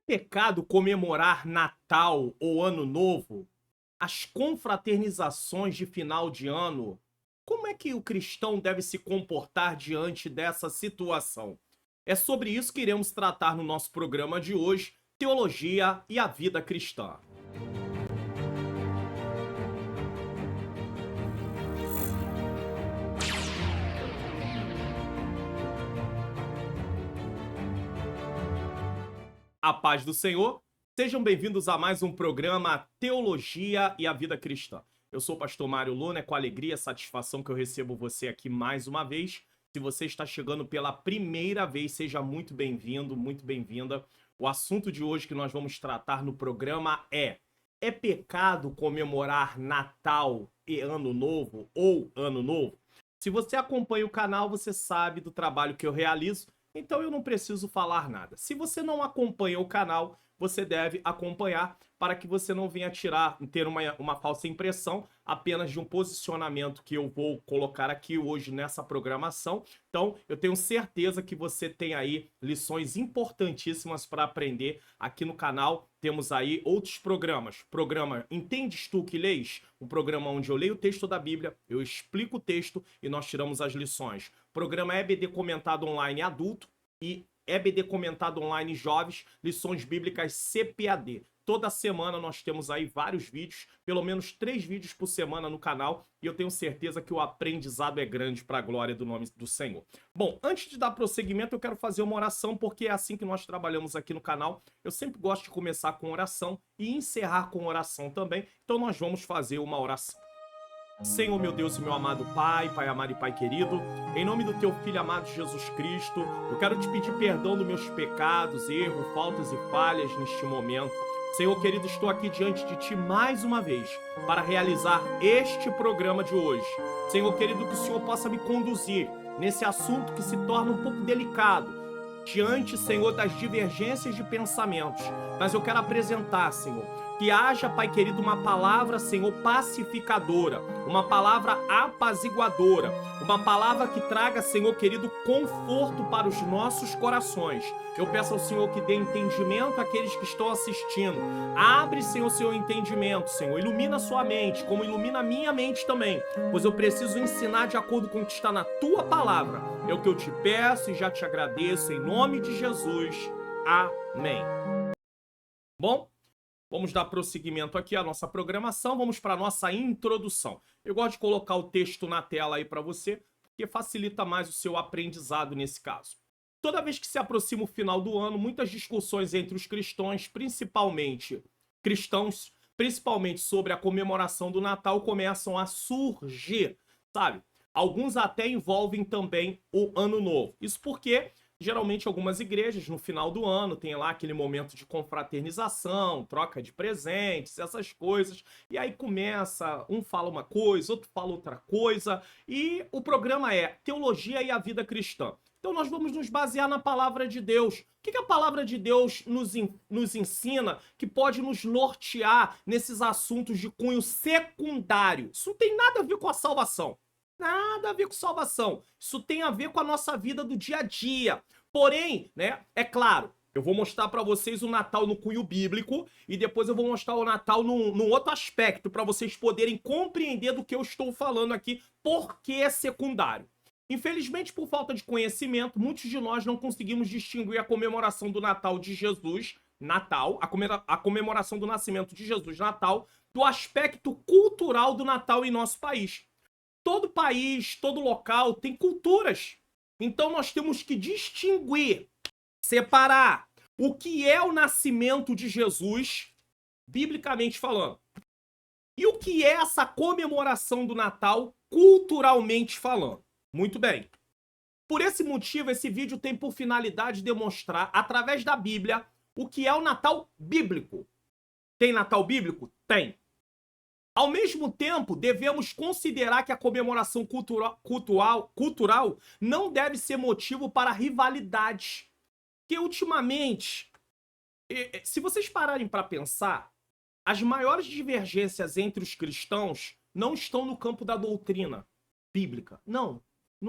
Pecado comemorar Natal ou Ano Novo? As confraternizações de final de ano? Como é que o cristão deve se comportar diante dessa situação? É sobre isso que iremos tratar no nosso programa de hoje, Teologia e a Vida Cristã. A paz do Senhor. Sejam bem-vindos a mais um programa Teologia e a Vida Cristã. Eu sou o pastor Mário Luna, é com alegria e satisfação que eu recebo você aqui mais uma vez. Se você está chegando pela primeira vez, seja muito bem-vindo, muito bem-vinda. O assunto de hoje que nós vamos tratar no programa é pecado comemorar Natal e Ano Novo ou Ano Novo? Se você acompanha o canal, você sabe do trabalho que eu realizo, então eu não preciso falar nada. Se você não acompanha o canal, você deve acompanhar para que você não venha ter uma falsa impressão apenas de um posicionamento que eu vou colocar aqui hoje nessa programação. Então, eu tenho certeza que você tem aí lições importantíssimas para aprender aqui no canal. Temos aí outros programas. Programa Entendes Tu que Leis? Um programa onde eu leio o texto da Bíblia, eu explico o texto e nós tiramos as lições. Programa EBD Comentado Online Adulto e EBD Comentado Online Jovens, lições bíblicas CPAD. Toda semana nós temos aí vários vídeos, pelo menos 3 vídeos por semana no canal, e eu tenho certeza que o aprendizado é grande para a glória do nome do Senhor. Bom, antes de dar prosseguimento, eu quero fazer uma oração, porque é assim que nós trabalhamos aqui no canal. Eu sempre gosto de começar com oração e encerrar com oração também, então nós vamos fazer uma oração. Senhor, meu Deus e meu amado Pai, Pai amado e Pai querido, em nome do Teu Filho amado Jesus Cristo, eu quero te pedir perdão dos meus pecados, erros, faltas e falhas neste momento. Senhor querido, estou aqui diante de Ti mais uma vez para realizar este programa de hoje. Senhor querido, que o Senhor possa me conduzir nesse assunto que se torna um pouco delicado, diante, Senhor, das divergências de pensamentos. Mas eu quero apresentar, Senhor, que haja, Pai querido, uma palavra, Senhor, pacificadora, uma palavra apaziguadora, uma palavra que traga, Senhor querido, conforto para os nossos corações. Eu peço ao Senhor que dê entendimento àqueles que estão assistindo. Abre, Senhor, seu entendimento, Senhor. Ilumina a sua mente, como ilumina a minha mente também, pois eu preciso ensinar de acordo com o que está na Tua palavra. É o que eu te peço e já te agradeço, em nome de Jesus. Amém. Bom, vamos dar prosseguimento aqui à nossa programação, vamos para a nossa introdução. Eu gosto de colocar o texto na tela aí para você, porque facilita mais o seu aprendizado nesse caso. Toda vez que se aproxima o final do ano, muitas discussões entre os cristãos, principalmente sobre a comemoração do Natal, começam a surgir, sabe? Alguns até envolvem também o Ano Novo. Isso porque geralmente algumas igrejas no final do ano tem lá aquele momento de confraternização, troca de presentes, essas coisas, e aí começa, um fala uma coisa, outro fala outra coisa, e o programa é Teologia e a Vida Cristã. Então nós vamos nos basear na palavra de Deus. O que a palavra de Deus nos ensina que pode nos nortear nesses assuntos de cunho secundário? Isso não tem nada a ver com a salvação. Nada a ver com salvação. Isso tem a ver com a nossa vida do dia a dia. Porém, né, é claro, eu vou mostrar para vocês o Natal no cunho bíblico e depois eu vou mostrar o Natal num outro aspecto para vocês poderem compreender do que eu estou falando aqui, porque é secundário. Infelizmente, por falta de conhecimento, muitos de nós não conseguimos distinguir a comemoração do Natal de Jesus, a comemoração do nascimento de Jesus, Natal, do aspecto cultural do Natal em nosso país. Todo país, todo local tem culturas. Então nós temos que distinguir, separar o que é o nascimento de Jesus, biblicamente falando, e o que é essa comemoração do Natal, culturalmente falando. Muito bem. Por esse motivo, esse vídeo tem por finalidade demonstrar, através da Bíblia, o que é o Natal bíblico. Tem Natal bíblico? Tem. Ao mesmo tempo, devemos considerar que a comemoração cultural não deve ser motivo para rivalidades. Porque, ultimamente, se vocês pararem para pensar, as maiores divergências entre os cristãos não estão no campo da doutrina bíblica. Não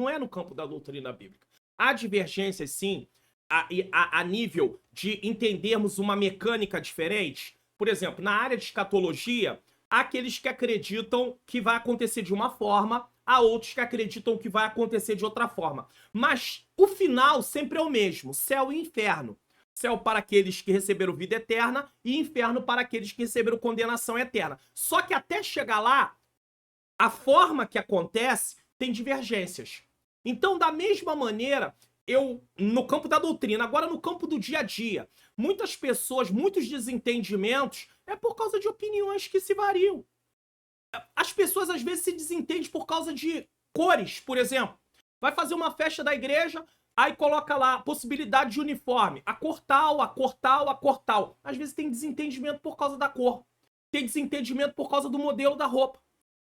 é no campo da doutrina bíblica. Há divergências, sim, a nível de entendermos uma mecânica diferente. Por exemplo, na área de escatologia, há aqueles que acreditam que vai acontecer de uma forma, há outros que acreditam que vai acontecer de outra forma. Mas o final sempre é o mesmo: céu e inferno. Céu para aqueles que receberam vida eterna e inferno para aqueles que receberam condenação eterna. Só que até chegar lá, a forma que acontece tem divergências. Então, da mesma maneira, no campo da doutrina, agora no campo do dia a dia, muitas pessoas, muitos desentendimentos, é por causa de opiniões que se variam. As pessoas às vezes se desentendem por causa de cores, por exemplo. Vai fazer uma festa da igreja, aí coloca lá a possibilidade de uniforme, a cor tal, a cor tal, a cor tal. Às vezes tem desentendimento por causa da cor, tem desentendimento por causa do modelo da roupa,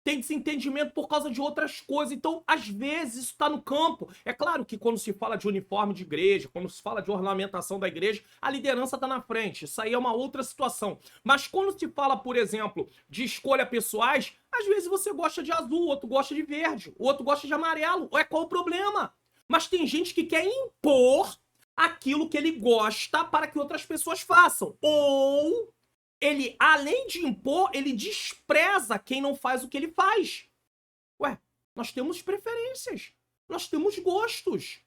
tem desentendimento por causa de outras coisas. Então, às vezes, isso está no campo. É claro que quando se fala de uniforme de igreja, quando se fala de ornamentação da igreja, a liderança está na frente. Isso aí é uma outra situação. Mas quando se fala, por exemplo, de escolha pessoais, às vezes você gosta de azul, o outro gosta de verde, o outro gosta de amarelo. É qual o problema? Mas tem gente que quer impor aquilo que ele gosta para que outras pessoas façam. Ou ele, além de impor, ele despreza quem não faz o que ele faz. Ué, nós temos preferências, nós temos gostos.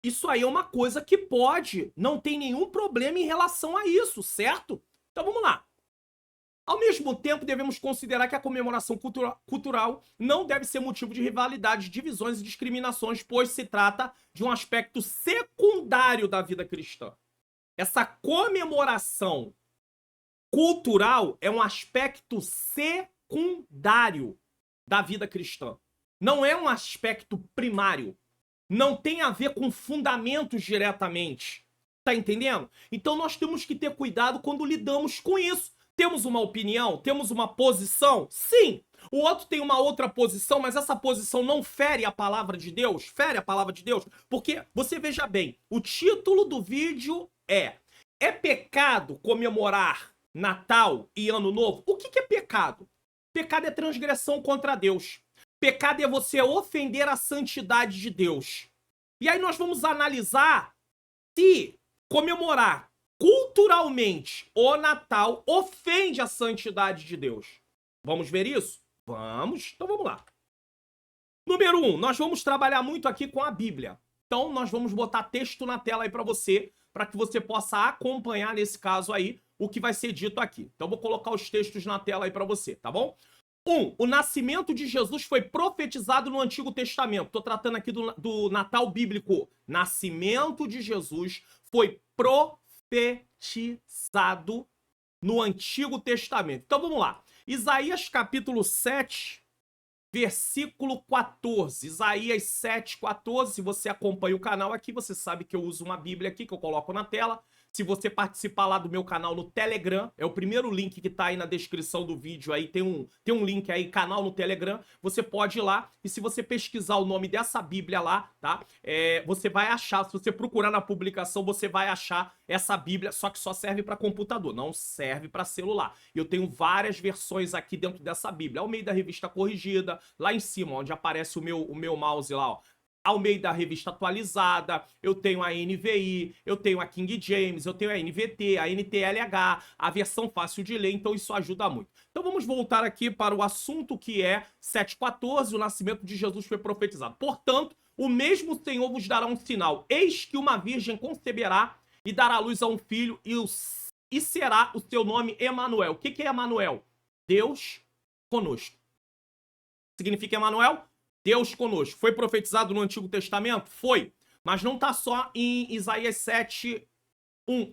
Isso aí é uma coisa que pode, não tem nenhum problema em relação a isso, certo? Então vamos lá. Ao mesmo tempo, devemos considerar que a comemoração cultural não deve ser motivo de rivalidade, divisões e discriminações, pois se trata de um aspecto secundário da vida cristã. Essa comemoração cultural é um aspecto secundário da vida cristã. Não é um aspecto primário. Não tem a ver com fundamentos diretamente. Tá entendendo? Então nós temos que ter cuidado quando lidamos com isso. Temos uma opinião? Temos uma posição? Sim! O outro tem uma outra posição, mas essa posição não fere a palavra de Deus? Fere a palavra de Deus? Porque, você veja bem, o título do vídeo é pecado comemorar Natal e Ano Novo? O que é pecado? Pecado é transgressão contra Deus. Pecado é você ofender a santidade de Deus. E aí nós vamos analisar se comemorar culturalmente o Natal ofende a santidade de Deus. Vamos ver isso? Vamos. Então vamos lá. Número 1, nós vamos trabalhar muito aqui com a Bíblia. Então nós vamos botar texto na tela aí para que você possa acompanhar nesse caso aí o que vai ser dito aqui. Então vou colocar os textos na tela aí para você, tá bom? 1. O nascimento de Jesus foi profetizado no Antigo Testamento. Estou tratando aqui do Natal bíblico. Nascimento de Jesus foi profetizado no Antigo Testamento. Então vamos lá. Isaías capítulo 7, versículo 14. Isaías 7, 14. Se você acompanha o canal aqui, você sabe que eu uso uma Bíblia aqui que eu coloco na tela. Se você participar lá do meu canal no Telegram, é o primeiro link que tá aí na descrição do vídeo aí, tem um link aí, canal no Telegram, você pode ir lá, e se você pesquisar o nome dessa Bíblia lá, tá? Você vai achar, se você procurar na publicação, você vai achar essa Bíblia, só que só serve para computador, não serve para celular. Eu tenho várias versões aqui dentro dessa Bíblia, ao meio da Revista Corrigida, lá em cima, onde aparece o meu mouse lá, ó. Ao meio da Revista Atualizada, eu tenho a NVI, eu tenho a King James, eu tenho a NVT, a NTLH, a versão fácil de ler, então isso ajuda muito. Então vamos voltar aqui para o assunto que é 7,14, o nascimento de Jesus foi profetizado. Portanto, o mesmo Senhor vos dará um sinal. Eis que uma virgem conceberá e dará luz a um filho e será o seu nome Emanuel. O que é Emanuel? Deus conosco. Significa Emanuel? Deus conosco. Foi profetizado no Antigo Testamento? Foi. Mas não está só em Isaías 7,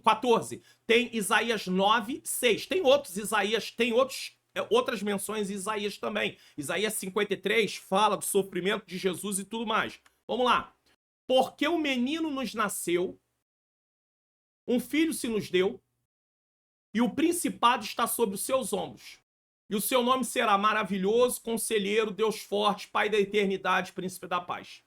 14. Tem Isaías 9, 6. Tem outros Isaías, tem outras menções em Isaías também. Isaías 53 fala do sofrimento de Jesus e tudo mais. Vamos lá. Porque um menino nos nasceu, um filho se nos deu, e o principado está sobre os seus ombros. E o seu nome será maravilhoso, conselheiro, Deus forte, Pai da eternidade, príncipe da paz.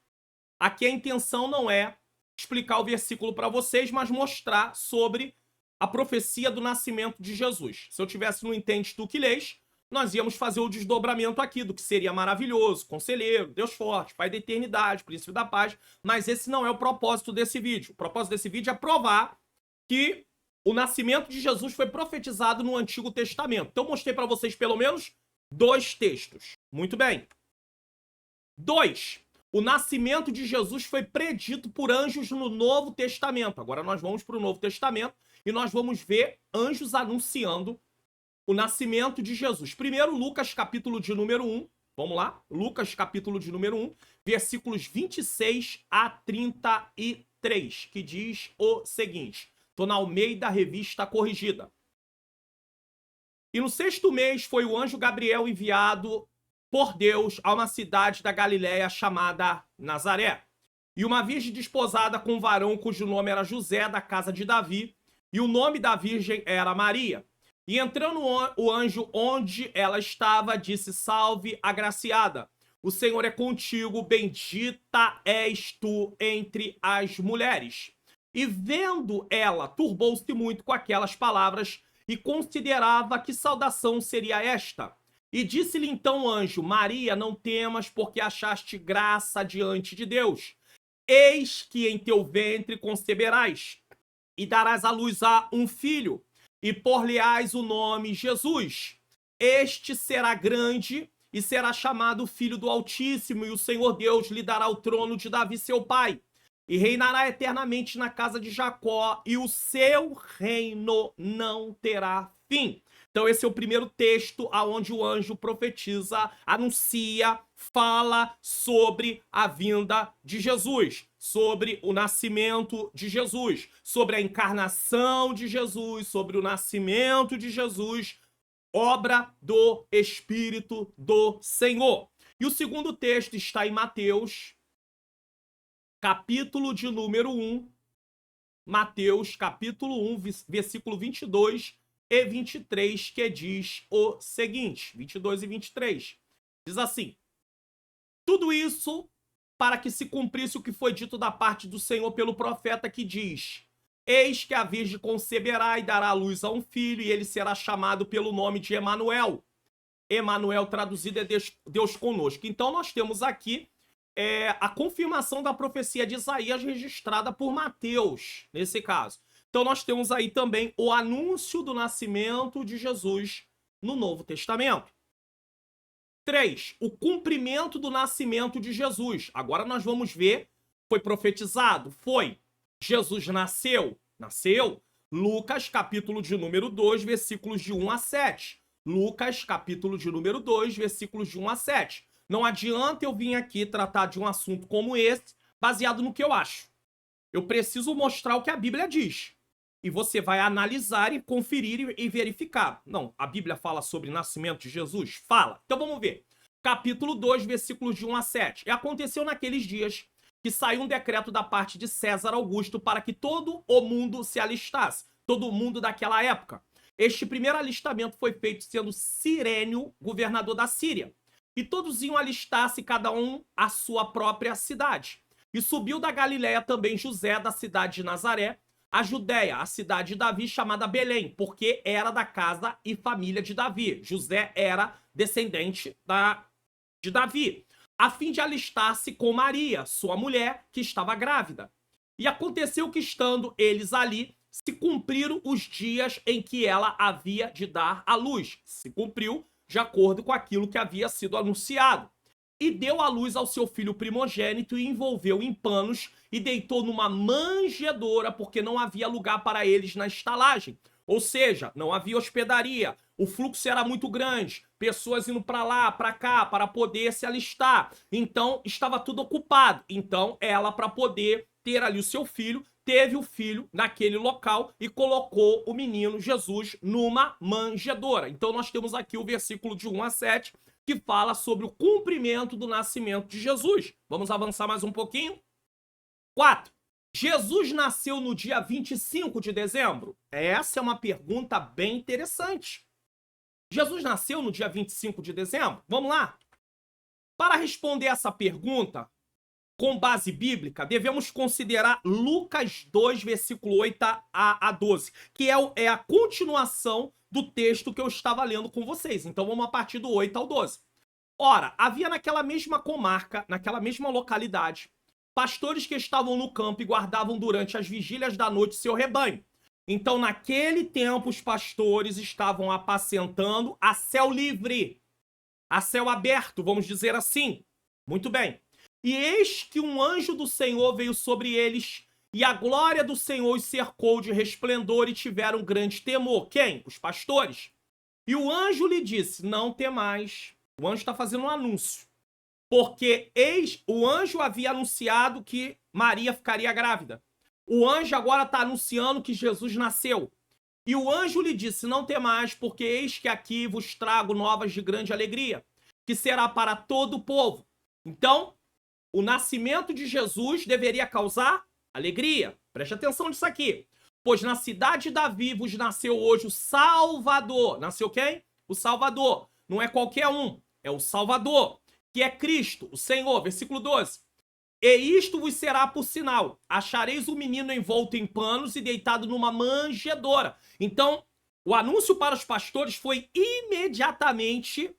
Aqui a intenção não é explicar o versículo para vocês, mas mostrar sobre a profecia do nascimento de Jesus. Se eu tivesse no Entende Tu Que Lês, nós íamos fazer o desdobramento aqui do que seria maravilhoso, conselheiro, Deus forte, Pai da eternidade, príncipe da paz, mas esse não é o propósito desse vídeo. O propósito desse vídeo é provar que o nascimento de Jesus foi profetizado no Antigo Testamento. Então, mostrei para vocês pelo menos 2 textos. Muito bem. 2. O nascimento de Jesus foi predito por anjos no Novo Testamento. Agora nós vamos para o Novo Testamento e nós vamos ver anjos anunciando o nascimento de Jesus. Primeiro, Lucas, capítulo de número 1. Vamos lá? Lucas, capítulo de número 1, versículos 26 a 33, que diz o seguinte. Estou na Almeida Revista Corrigida. E no 6º mês foi o anjo Gabriel enviado por Deus a uma cidade da Galiléia chamada Nazaré. E uma virgem desposada com um varão cujo nome era José, da casa de Davi, e o nome da virgem era Maria. E entrando o anjo onde ela estava, disse: Salve, agraciada, o Senhor é contigo, bendita és tu entre as mulheres. E vendo ela, turbou-se muito com aquelas palavras e considerava que saudação seria esta. E disse-lhe então o anjo: Maria, não temas, porque achaste graça diante de Deus. Eis que em teu ventre conceberás, e darás à luz a um filho, e por-lhe-ás o nome Jesus. Este será grande, e será chamado Filho do Altíssimo, e o Senhor Deus lhe dará o trono de Davi seu pai, e reinará eternamente na casa de Jacó, e o seu reino não terá fim. Então esse é o primeiro texto aonde o anjo profetiza, anuncia, fala sobre a vinda de Jesus, sobre o nascimento de Jesus, sobre a encarnação de Jesus, sobre o nascimento de Jesus, obra do Espírito do Senhor. E o segundo texto está em Mateus, capítulo de número 1, Mateus, capítulo 1, versículo 22 e 23, que diz o seguinte, 22 e 23. Diz assim: tudo isso para que se cumprisse o que foi dito da parte do Senhor pelo profeta, que diz: eis que a virgem conceberá e dará à luz a um filho, e ele será chamado pelo nome de Emanuel. Emanuel traduzido é Deus conosco. Então nós temos aqui a confirmação da profecia de Isaías registrada por Mateus, nesse caso. Então nós temos aí também o anúncio do nascimento de Jesus no Novo Testamento. 3. O cumprimento do nascimento de Jesus. Agora nós vamos ver, foi profetizado? Foi. Jesus nasceu? Nasceu. Lucas, capítulo de número 2, versículos de 1 a 7. Lucas, capítulo de número 2, versículos de 1 a 7. Não adianta eu vir aqui tratar de um assunto como esse, baseado no que eu acho. Eu preciso mostrar o que a Bíblia diz. E você vai analisar e conferir e verificar. Não, a Bíblia fala sobre o nascimento de Jesus? Fala. Então vamos ver. Capítulo 2, versículos de 1 a 7. E aconteceu naqueles dias que saiu um decreto da parte de César Augusto para que todo o mundo se alistasse. Todo o mundo daquela época. Este primeiro alistamento foi feito sendo Cirênio governador da Síria. E todos iam alistar-se, cada um à sua própria cidade. E subiu da Galiléia também José, da cidade de Nazaré, a Judéia, a cidade de Davi, chamada Belém, porque era da casa e família de Davi. José era descendente de Davi, a fim de alistar-se com Maria, sua mulher, que estava grávida. E aconteceu que, estando eles ali, se cumpriram os dias em que ela havia de dar à luz. Se cumpriu de acordo com aquilo que havia sido anunciado. E deu à luz ao seu filho primogênito e envolveu em panos e deitou numa manjedoura, porque não havia lugar para eles na estalagem. Ou seja, não havia hospedaria, o fluxo era muito grande, pessoas indo para lá, para cá, para poder se alistar. Então, estava tudo ocupado. Então, ela, para poder ter ali o seu filho, teve o filho naquele local e colocou o menino Jesus numa manjedoura. Então, nós temos aqui o versículo de 1 a 7, que fala sobre o cumprimento do nascimento de Jesus. Vamos avançar mais um pouquinho? 4. Jesus nasceu no dia 25 de dezembro? Essa é uma pergunta bem interessante. Jesus nasceu no dia 25 de dezembro? Vamos lá? Para responder essa pergunta, com base bíblica, devemos considerar Lucas 2, versículo 8 a 12, que é a continuação do texto que eu estava lendo com vocês. Então vamos a partir do 8 ao 12. Ora, havia naquela mesma comarca, naquela mesma localidade, pastores que estavam no campo e guardavam durante as vigílias da noite seu rebanho. Então, naquele tempo, os pastores estavam apacentando a céu livre, a céu aberto, vamos dizer assim. Muito bem. E eis que um anjo do Senhor veio sobre eles, e a glória do Senhor os cercou de resplendor e tiveram grande temor. Quem? Os pastores. E o anjo lhe disse, não temais. O anjo está fazendo um anúncio. Porque o anjo havia anunciado que Maria ficaria grávida. O anjo agora está anunciando que Jesus nasceu. E o anjo lhe disse, não temais, porque eis que aqui vos trago novas de grande alegria, que será para todo o povo. Então, o nascimento de Jesus deveria causar alegria. Preste atenção nisso aqui. Pois na cidade de Davi vos nasceu hoje o Salvador. Nasceu quem? O Salvador. Não é qualquer um, é o Salvador, que é Cristo, o Senhor. Versículo 12. E isto vos será por sinal. Achareis o menino envolto em panos e deitado numa manjedoura. Então, o anúncio para os pastores foi imediatamente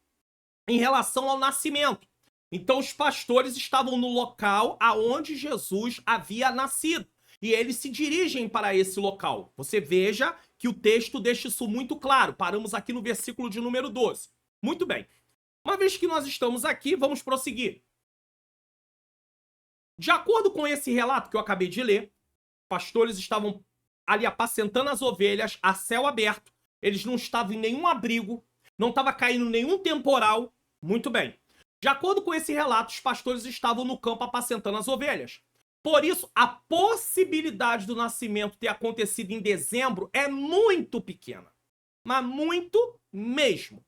em relação ao nascimento. Então, os pastores estavam no local aonde Jesus havia nascido. E eles se dirigem para esse local. Você veja que o texto deixa isso muito claro. Paramos aqui no versículo de número 12. Muito bem. Uma vez que nós estamos aqui, vamos prosseguir. De acordo com esse relato que eu acabei de ler, pastores estavam ali apacentando as ovelhas a céu aberto. Eles não estavam em nenhum abrigo, não estava caindo nenhum temporal. Muito bem. De acordo com esse relato, os pastores estavam no campo apacentando as ovelhas. Por isso, a possibilidade do nascimento ter acontecido em dezembro é muito pequena. Mas muito mesmo.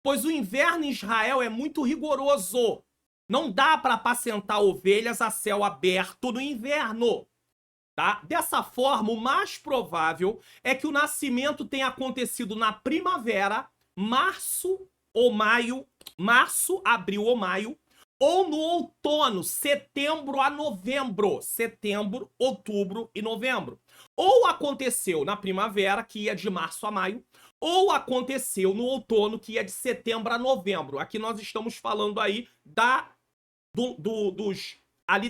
Pois o inverno em Israel é muito rigoroso. Não dá para apacentar ovelhas a céu aberto no inverno. Tá? Dessa forma, o mais provável é que o nascimento tenha acontecido na primavera, março, abril ou maio, ou no outono, setembro a novembro. Setembro, outubro e novembro. Ou aconteceu na primavera, que ia de março a maio, ou aconteceu no outono, que ia de setembro a novembro. Aqui nós estamos falando aí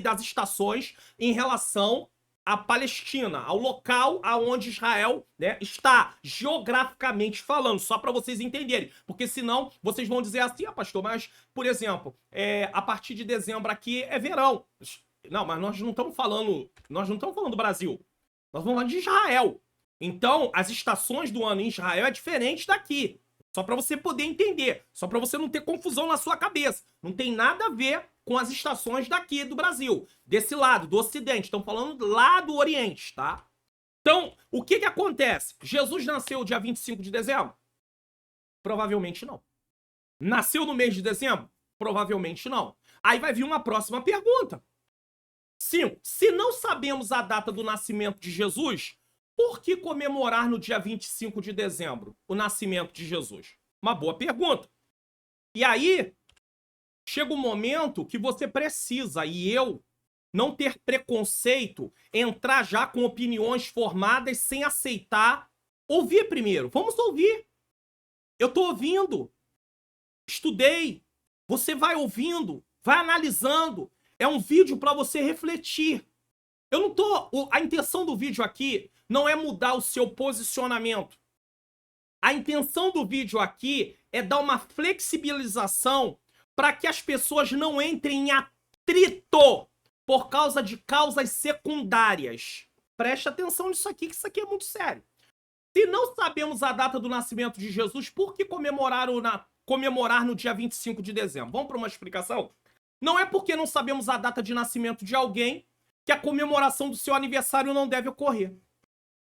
das estações em relação à Palestina, ao local aonde Israel, né, está geograficamente falando, só para vocês entenderem, porque senão vocês vão dizer assim, pastor, mas, por exemplo, a partir de dezembro aqui é verão. Não, mas nós não estamos falando do Brasil, nós vamos falar de Israel. Então, as estações do ano em Israel é diferente daqui. Só para você poder entender. Só para você não ter confusão na sua cabeça. Não tem nada a ver com as estações daqui do Brasil. Desse lado, do Ocidente. Estão falando lá do Oriente, tá? Então, o que acontece? Jesus nasceu dia 25 de dezembro? Provavelmente não. Nasceu no mês de dezembro? Provavelmente não. Aí vai vir uma próxima pergunta. 5. Se não sabemos a data do nascimento de Jesus, por que comemorar no dia 25 de dezembro o nascimento de Jesus? Uma boa pergunta. E aí, chega um momento que você precisa, e eu, não ter preconceito, entrar já com opiniões formadas sem aceitar. Ouvir primeiro. Vamos ouvir. Eu tô ouvindo. Estudei. Você vai ouvindo, vai analisando. É um vídeo para você refletir. Eu não tô... A intenção do vídeo aqui não é mudar o seu posicionamento. A intenção do vídeo aqui é dar uma flexibilização para que as pessoas não entrem em atrito por causa de causas secundárias. Preste atenção nisso aqui, que isso aqui é muito sério. Se não sabemos a data do nascimento de Jesus, por que comemorar no dia 25 de dezembro? Vamos para uma explicação? Não é porque não sabemos a data de nascimento de alguém que a comemoração do seu aniversário não deve ocorrer.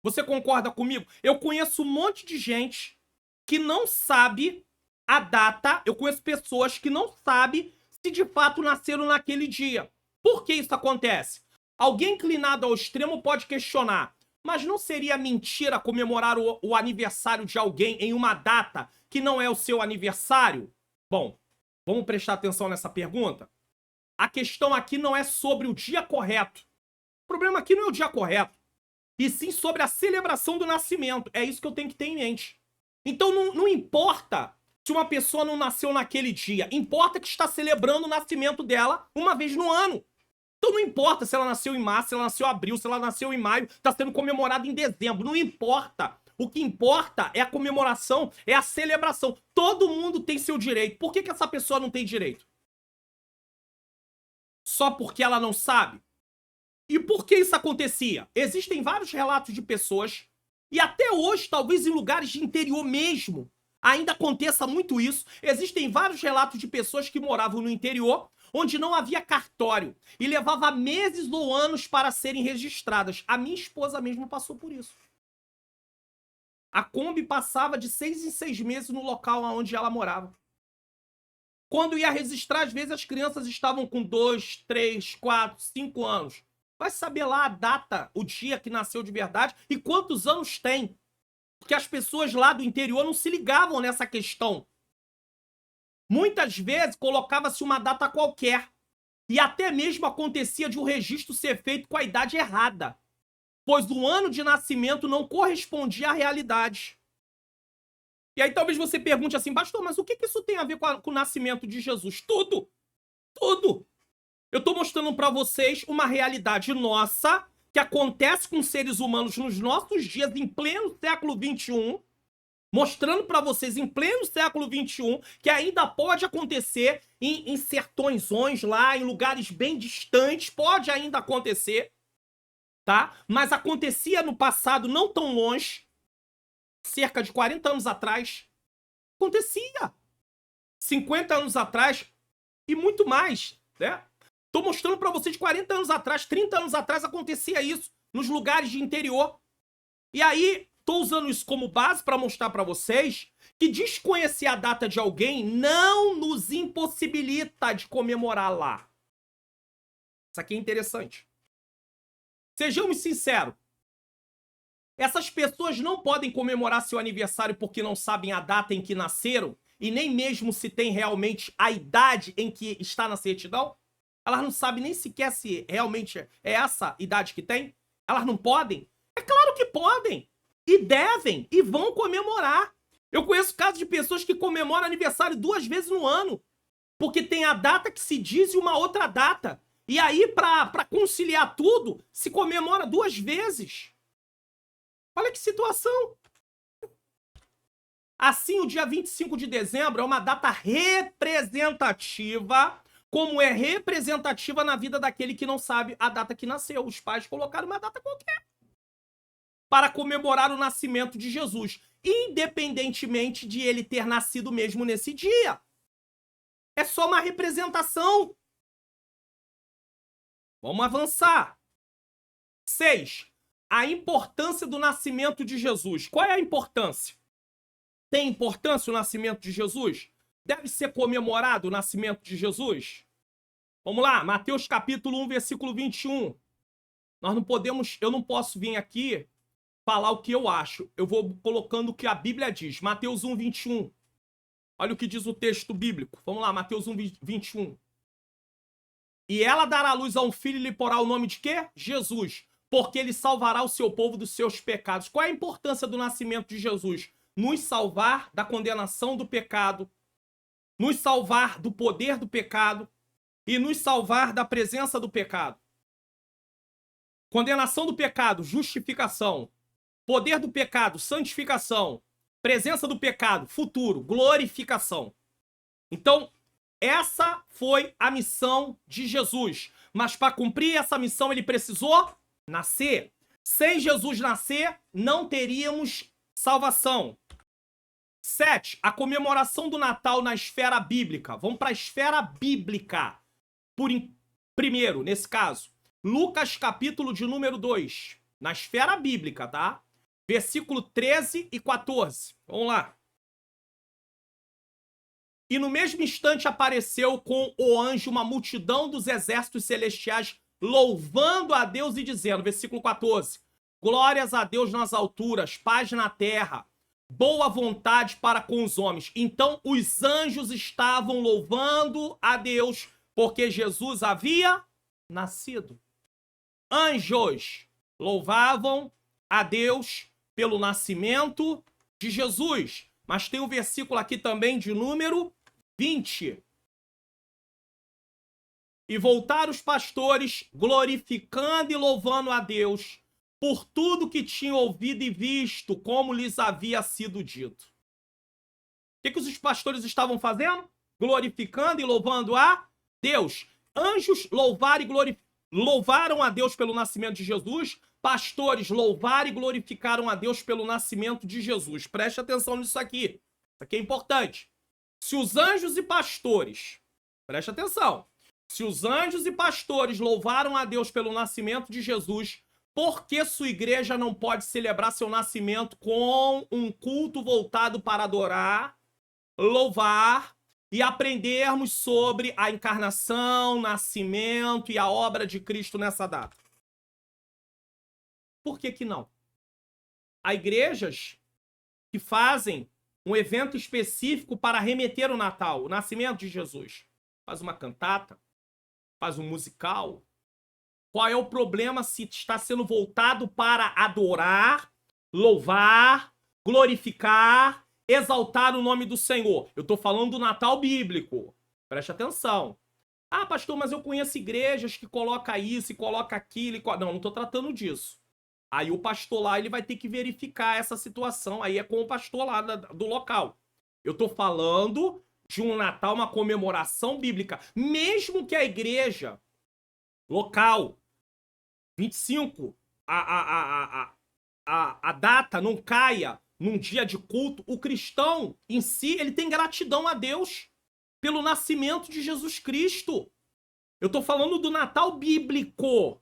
Você concorda comigo? Eu conheço um monte de gente que não sabe a data. Eu conheço pessoas que não sabem se de fato nasceram naquele dia. Por que isso acontece? Alguém inclinado ao extremo pode questionar, mas não seria mentira comemorar o aniversário de alguém em uma data que não é o seu aniversário? Bom, vamos prestar atenção nessa pergunta? A questão aqui não é sobre o dia correto. O problema aqui não é o dia correto, e sim sobre a celebração do nascimento. É isso que eu tenho que ter em mente. Então não importa se uma pessoa não nasceu naquele dia, importa que está celebrando o nascimento dela uma vez no ano. Então não importa se ela nasceu em março, se ela nasceu em abril, se ela nasceu em maio, está sendo comemorado em dezembro, não importa. O que importa é a comemoração, é a celebração. Todo mundo tem seu direito. Por que essa pessoa não tem direito? Só porque ela não sabe? E por que isso acontecia? Existem vários relatos de pessoas, e até hoje, talvez em lugares de interior mesmo, ainda aconteça muito isso. Existem vários relatos de pessoas que moravam no interior, onde não havia cartório, e levava meses ou anos para serem registradas. A minha esposa mesmo passou por isso. A Kombi passava de 6 em 6 meses no local onde ela morava. Quando ia registrar, às vezes as crianças estavam com 2, 3, 4, 5 anos. Vai saber lá a data, o dia que nasceu de verdade e quantos anos tem. Porque as pessoas lá do interior não se ligavam nessa questão. Muitas vezes colocava-se uma data qualquer. E até mesmo acontecia de um registro ser feito com a idade errada, pois o ano de nascimento não correspondia à realidade. E aí talvez você pergunte assim, pastor, mas o que isso tem a ver com o nascimento de Jesus? Tudo! Tudo! Eu estou mostrando para vocês uma realidade nossa que acontece com seres humanos nos nossos dias, em pleno século XXI, mostrando para vocês em pleno século XXI que ainda pode acontecer em sertõezões lá, em lugares bem distantes, pode ainda acontecer, tá? Mas acontecia no passado não tão longe, cerca de 40 anos atrás, acontecia. 50 anos atrás e muito mais, né? Tô mostrando para vocês 40 anos atrás, 30 anos atrás acontecia isso nos lugares de interior. E aí, tô usando isso como base para mostrar para vocês que desconhecer a data de alguém não nos impossibilita de comemorar lá. Isso aqui é interessante. Sejamos sinceros. Essas pessoas não podem comemorar seu aniversário porque não sabem a data em que nasceram e nem mesmo se tem realmente a idade em que está na certidão. Elas não sabem nem sequer se realmente é essa idade que tem. Elas não podem? É claro que podem. E devem. E vão comemorar. Eu conheço casos de pessoas que comemoram aniversário 2 vezes no ano. Porque tem a data que se diz e uma outra data. E aí, para conciliar tudo, se comemora 2 vezes. Olha que situação. Assim, o dia 25 de dezembro é uma data representativa, como é representativa na vida daquele que não sabe a data que nasceu. Os pais colocaram uma data qualquer para comemorar o nascimento de Jesus, independentemente de ele ter nascido mesmo nesse dia. É só uma representação. Vamos avançar. 6. A importância do nascimento de Jesus. Qual é a importância? Tem importância o nascimento de Jesus? Deve ser comemorado o nascimento de Jesus? Vamos lá, Mateus capítulo 1, versículo 21. Eu não posso vir aqui falar o que eu acho. Eu vou colocando o que a Bíblia diz. Mateus 1, 21. Olha o que diz o texto bíblico. Vamos lá, Mateus 1, 21. E ela dará à luz a um filho e lhe porá o nome de quê? Jesus. Porque ele salvará o seu povo dos seus pecados. Qual é a importância do nascimento de Jesus? Nos salvar da condenação do pecado, nos salvar do poder do pecado e nos salvar da presença do pecado. Condenação do pecado, justificação. Poder do pecado, santificação. Presença do pecado, futuro, glorificação. Então, essa foi a missão de Jesus. Mas para cumprir essa missão, ele precisou nascer. Sem Jesus nascer, não teríamos salvação. 7. A comemoração do Natal na esfera bíblica. Vamos para a esfera bíblica. Primeiro, nesse caso, Lucas capítulo de número 2. Na esfera bíblica, tá? Versículo 13 e 14. Vamos lá. E no mesmo instante apareceu com o anjo uma multidão dos exércitos celestiais louvando a Deus e dizendo, versículo 14, glórias a Deus nas alturas, paz na terra, boa vontade para com os homens. Então os anjos estavam louvando a Deus porque Jesus havia nascido. Anjos louvavam a Deus pelo nascimento de Jesus. Mas tem um versículo aqui também de número 20. E voltaram os pastores, glorificando e louvando a Deus por tudo que tinham ouvido e visto, como lhes havia sido dito. O que os pastores estavam fazendo? Glorificando e louvando a Deus. Anjos louvaram a Deus pelo nascimento de Jesus. Pastores louvaram e glorificaram a Deus pelo nascimento de Jesus. Preste atenção nisso aqui. Isso aqui é importante. Se os anjos e pastores, preste atenção, se os anjos e pastores louvaram a Deus pelo nascimento de Jesus, por que sua igreja não pode celebrar seu nascimento com um culto voltado para adorar, louvar e aprendermos sobre a encarnação, nascimento e a obra de Cristo nessa data? Por que que não? Há igrejas que fazem um evento específico para remeter o Natal, o nascimento de Jesus. Faz uma cantata, faz um musical. Qual é o problema se está sendo voltado para adorar, louvar, glorificar, exaltar o nome do Senhor? Eu estou falando do Natal bíblico. Preste atenção. Ah, pastor, mas eu conheço igrejas que colocam isso e colocam aquilo. Não estou tratando disso. Aí o pastor lá ele vai ter que verificar essa situação. Aí é com o pastor lá do local. Eu estou falando de um Natal, uma comemoração bíblica. Mesmo que a igreja local, 25, a data não caia num dia de culto, o cristão em si, ele tem gratidão a Deus pelo nascimento de Jesus Cristo. Eu tô falando do Natal bíblico.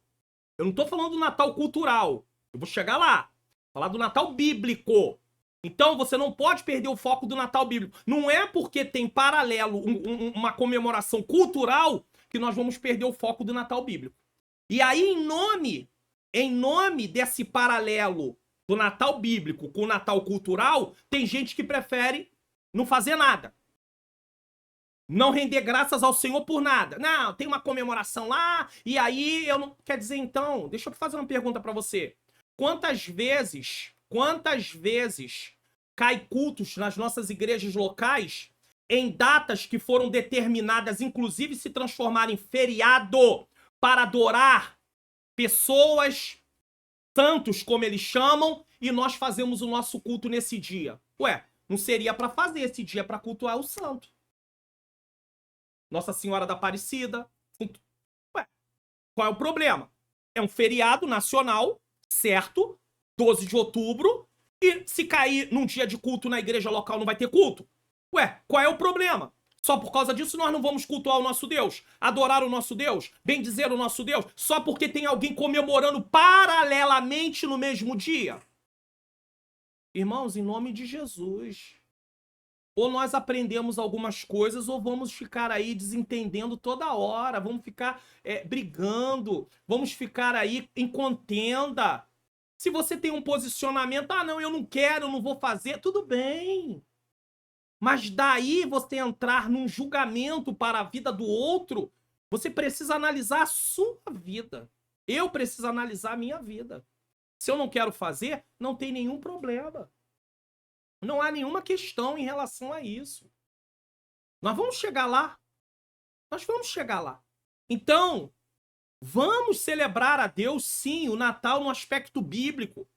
Eu não tô falando do Natal cultural. Eu vou chegar lá. Falar do Natal bíblico. Então você não pode perder o foco do Natal bíblico. Não é porque tem paralelo uma comemoração cultural que nós vamos perder o foco do Natal bíblico. E aí, em nome desse paralelo do Natal bíblico com o Natal cultural, tem gente que prefere não fazer nada. Não render graças ao Senhor por nada. Não, tem uma comemoração lá, e aí eu não... Quer dizer, então, deixa eu fazer uma pergunta pra você. Quantas vezes cai cultos nas nossas igrejas locais em datas que foram determinadas, inclusive se transformar em feriado, para adorar pessoas, santos como eles chamam, e nós fazemos o nosso culto nesse dia? Ué, não seria para fazer esse dia para cultuar o santo? Nossa Senhora da Aparecida. Ué, qual é o problema? É um feriado nacional, certo? 12 de outubro, e se cair num dia de culto na igreja local não vai ter culto? Ué, qual é o problema? Só por causa disso nós não vamos cultuar o nosso Deus, adorar o nosso Deus, bendizer o nosso Deus, só porque tem alguém comemorando paralelamente no mesmo dia? Irmãos, em nome de Jesus, ou nós aprendemos algumas coisas ou vamos ficar aí desentendendo toda hora, vamos ficar brigando, vamos ficar aí em contenda. Se você tem um posicionamento, ah não, eu não quero, eu não vou fazer, tudo bem. Mas daí você entrar num julgamento para a vida do outro, você precisa analisar a sua vida. Eu preciso analisar a minha vida. Se eu não quero fazer, não tem nenhum problema. Não há nenhuma questão em relação a isso. Nós vamos chegar lá. Nós vamos chegar lá. Então, vamos celebrar a Deus, sim, o Natal no aspecto bíblico.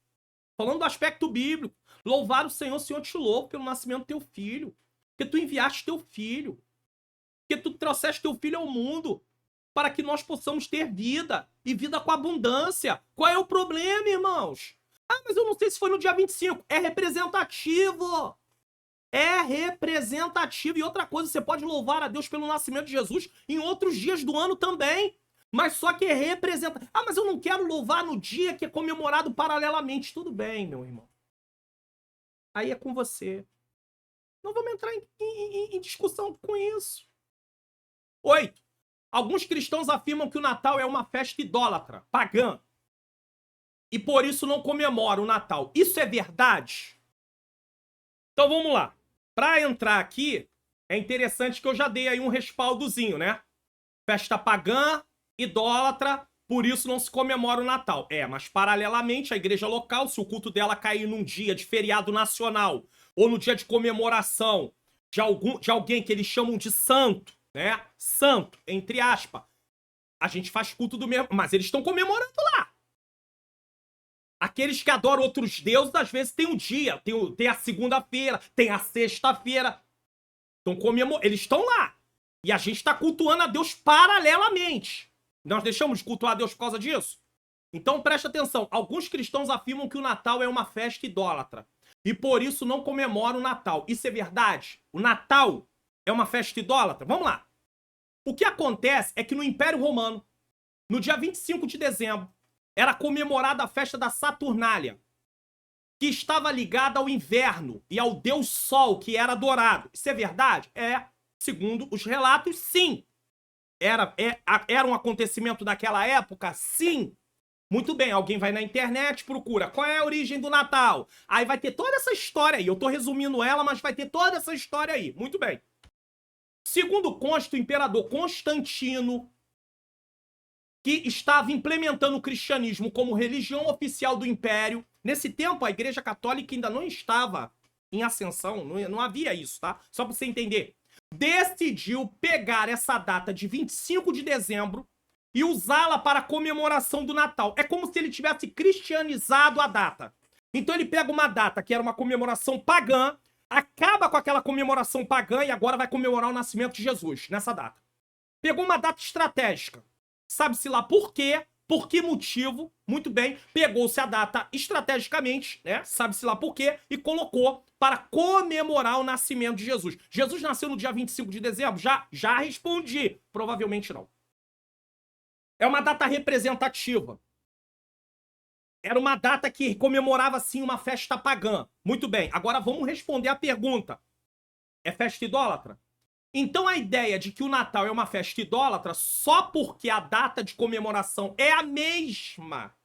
Falando do aspecto bíblico. Louvar o Senhor, Senhor te louvo pelo nascimento do teu filho. Porque tu enviaste teu filho. Porque tu trouxeste teu filho ao mundo. Para que nós possamos ter vida. E vida com abundância. Qual é o problema, irmãos? Ah, mas eu não sei se foi no dia 25. É representativo. É representativo. E outra coisa, você pode louvar a Deus pelo nascimento de Jesus em outros dias do ano também. Mas só que é representativo. Ah, mas eu não quero louvar no dia que é comemorado paralelamente. Tudo bem, meu irmão. Aí é com você. Não vamos entrar em discussão com isso. 8. Alguns cristãos afirmam que o Natal é uma festa idólatra, pagã. E por isso não comemoram o Natal. Isso é verdade? Então vamos lá. Para entrar aqui, é interessante que eu já dei aí um respaldozinho, né? Festa pagã, idólatra, por isso não se comemora o Natal. Mas paralelamente, a igreja local, se o culto dela cair num dia de feriado nacional ou no dia de comemoração de alguém que eles chamam de santo, né? Santo, entre aspas, a gente faz culto do mesmo, mas eles estão comemorando lá. Aqueles que adoram outros deuses, às vezes tem um dia, tem a segunda-feira, tem a sexta-feira. Eles estão lá. E a gente está cultuando a Deus paralelamente. Nós deixamos de cultuar a Deus por causa disso? Então preste atenção. Alguns cristãos afirmam que o Natal é uma festa idólatra. E por isso não comemoram o Natal. Isso é verdade? O Natal é uma festa idólatra? Vamos lá. O que acontece é que no Império Romano, no dia 25 de dezembro, era comemorada a festa da Saturnália, que estava ligada ao inverno e ao deus Sol, que era adorado. Isso é verdade? Segundo os relatos, sim. Era um acontecimento daquela época? Sim. Muito bem, alguém vai na internet, procura qual é a origem do Natal. Aí vai ter toda essa história aí. Eu tô resumindo ela, mas vai ter toda essa história aí. Muito bem. Segundo consta o imperador Constantino, que estava implementando o cristianismo como religião oficial do império. Nesse tempo, a Igreja Católica ainda não estava em ascensão, não havia isso, tá? Só para você entender. Decidiu pegar essa data de 25 de dezembro e usá-la para a comemoração do Natal. É como se ele tivesse cristianizado a data. Então ele pega uma data que era uma comemoração pagã, acaba com aquela comemoração pagã e agora vai comemorar o nascimento de Jesus nessa data. Pegou uma data estratégica. Sabe-se lá por quê, por que motivo, muito bem, pegou-se a data estrategicamente, né? Sabe-se lá por quê, e colocou para comemorar o nascimento de Jesus. Jesus nasceu no dia 25 de dezembro? Já respondi. Provavelmente não. É uma data representativa. Era uma data que comemorava, sim, uma festa pagã. Muito bem, agora vamos responder a pergunta. É festa idólatra? Então a ideia de que o Natal é uma festa idólatra só porque a data de comemoração é a mesma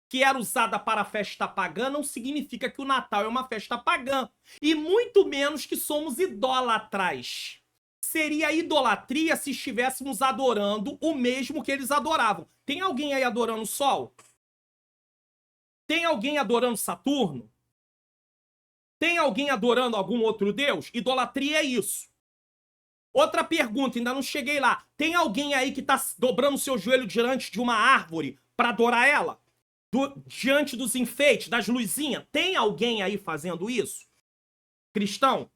que era usada para a festa pagã não significa que o Natal é uma festa pagã. E muito menos que somos idólatras. Seria idolatria se estivéssemos adorando o mesmo que eles adoravam. Tem alguém aí adorando o Sol? Tem alguém adorando Saturno? Tem alguém adorando algum outro deus? Idolatria é isso. Outra pergunta, ainda não cheguei lá. Tem alguém aí que tá dobrando seu joelho diante de uma árvore para adorar ela? Diante dos enfeites, das luzinhas? Tem alguém aí fazendo isso? Cristão?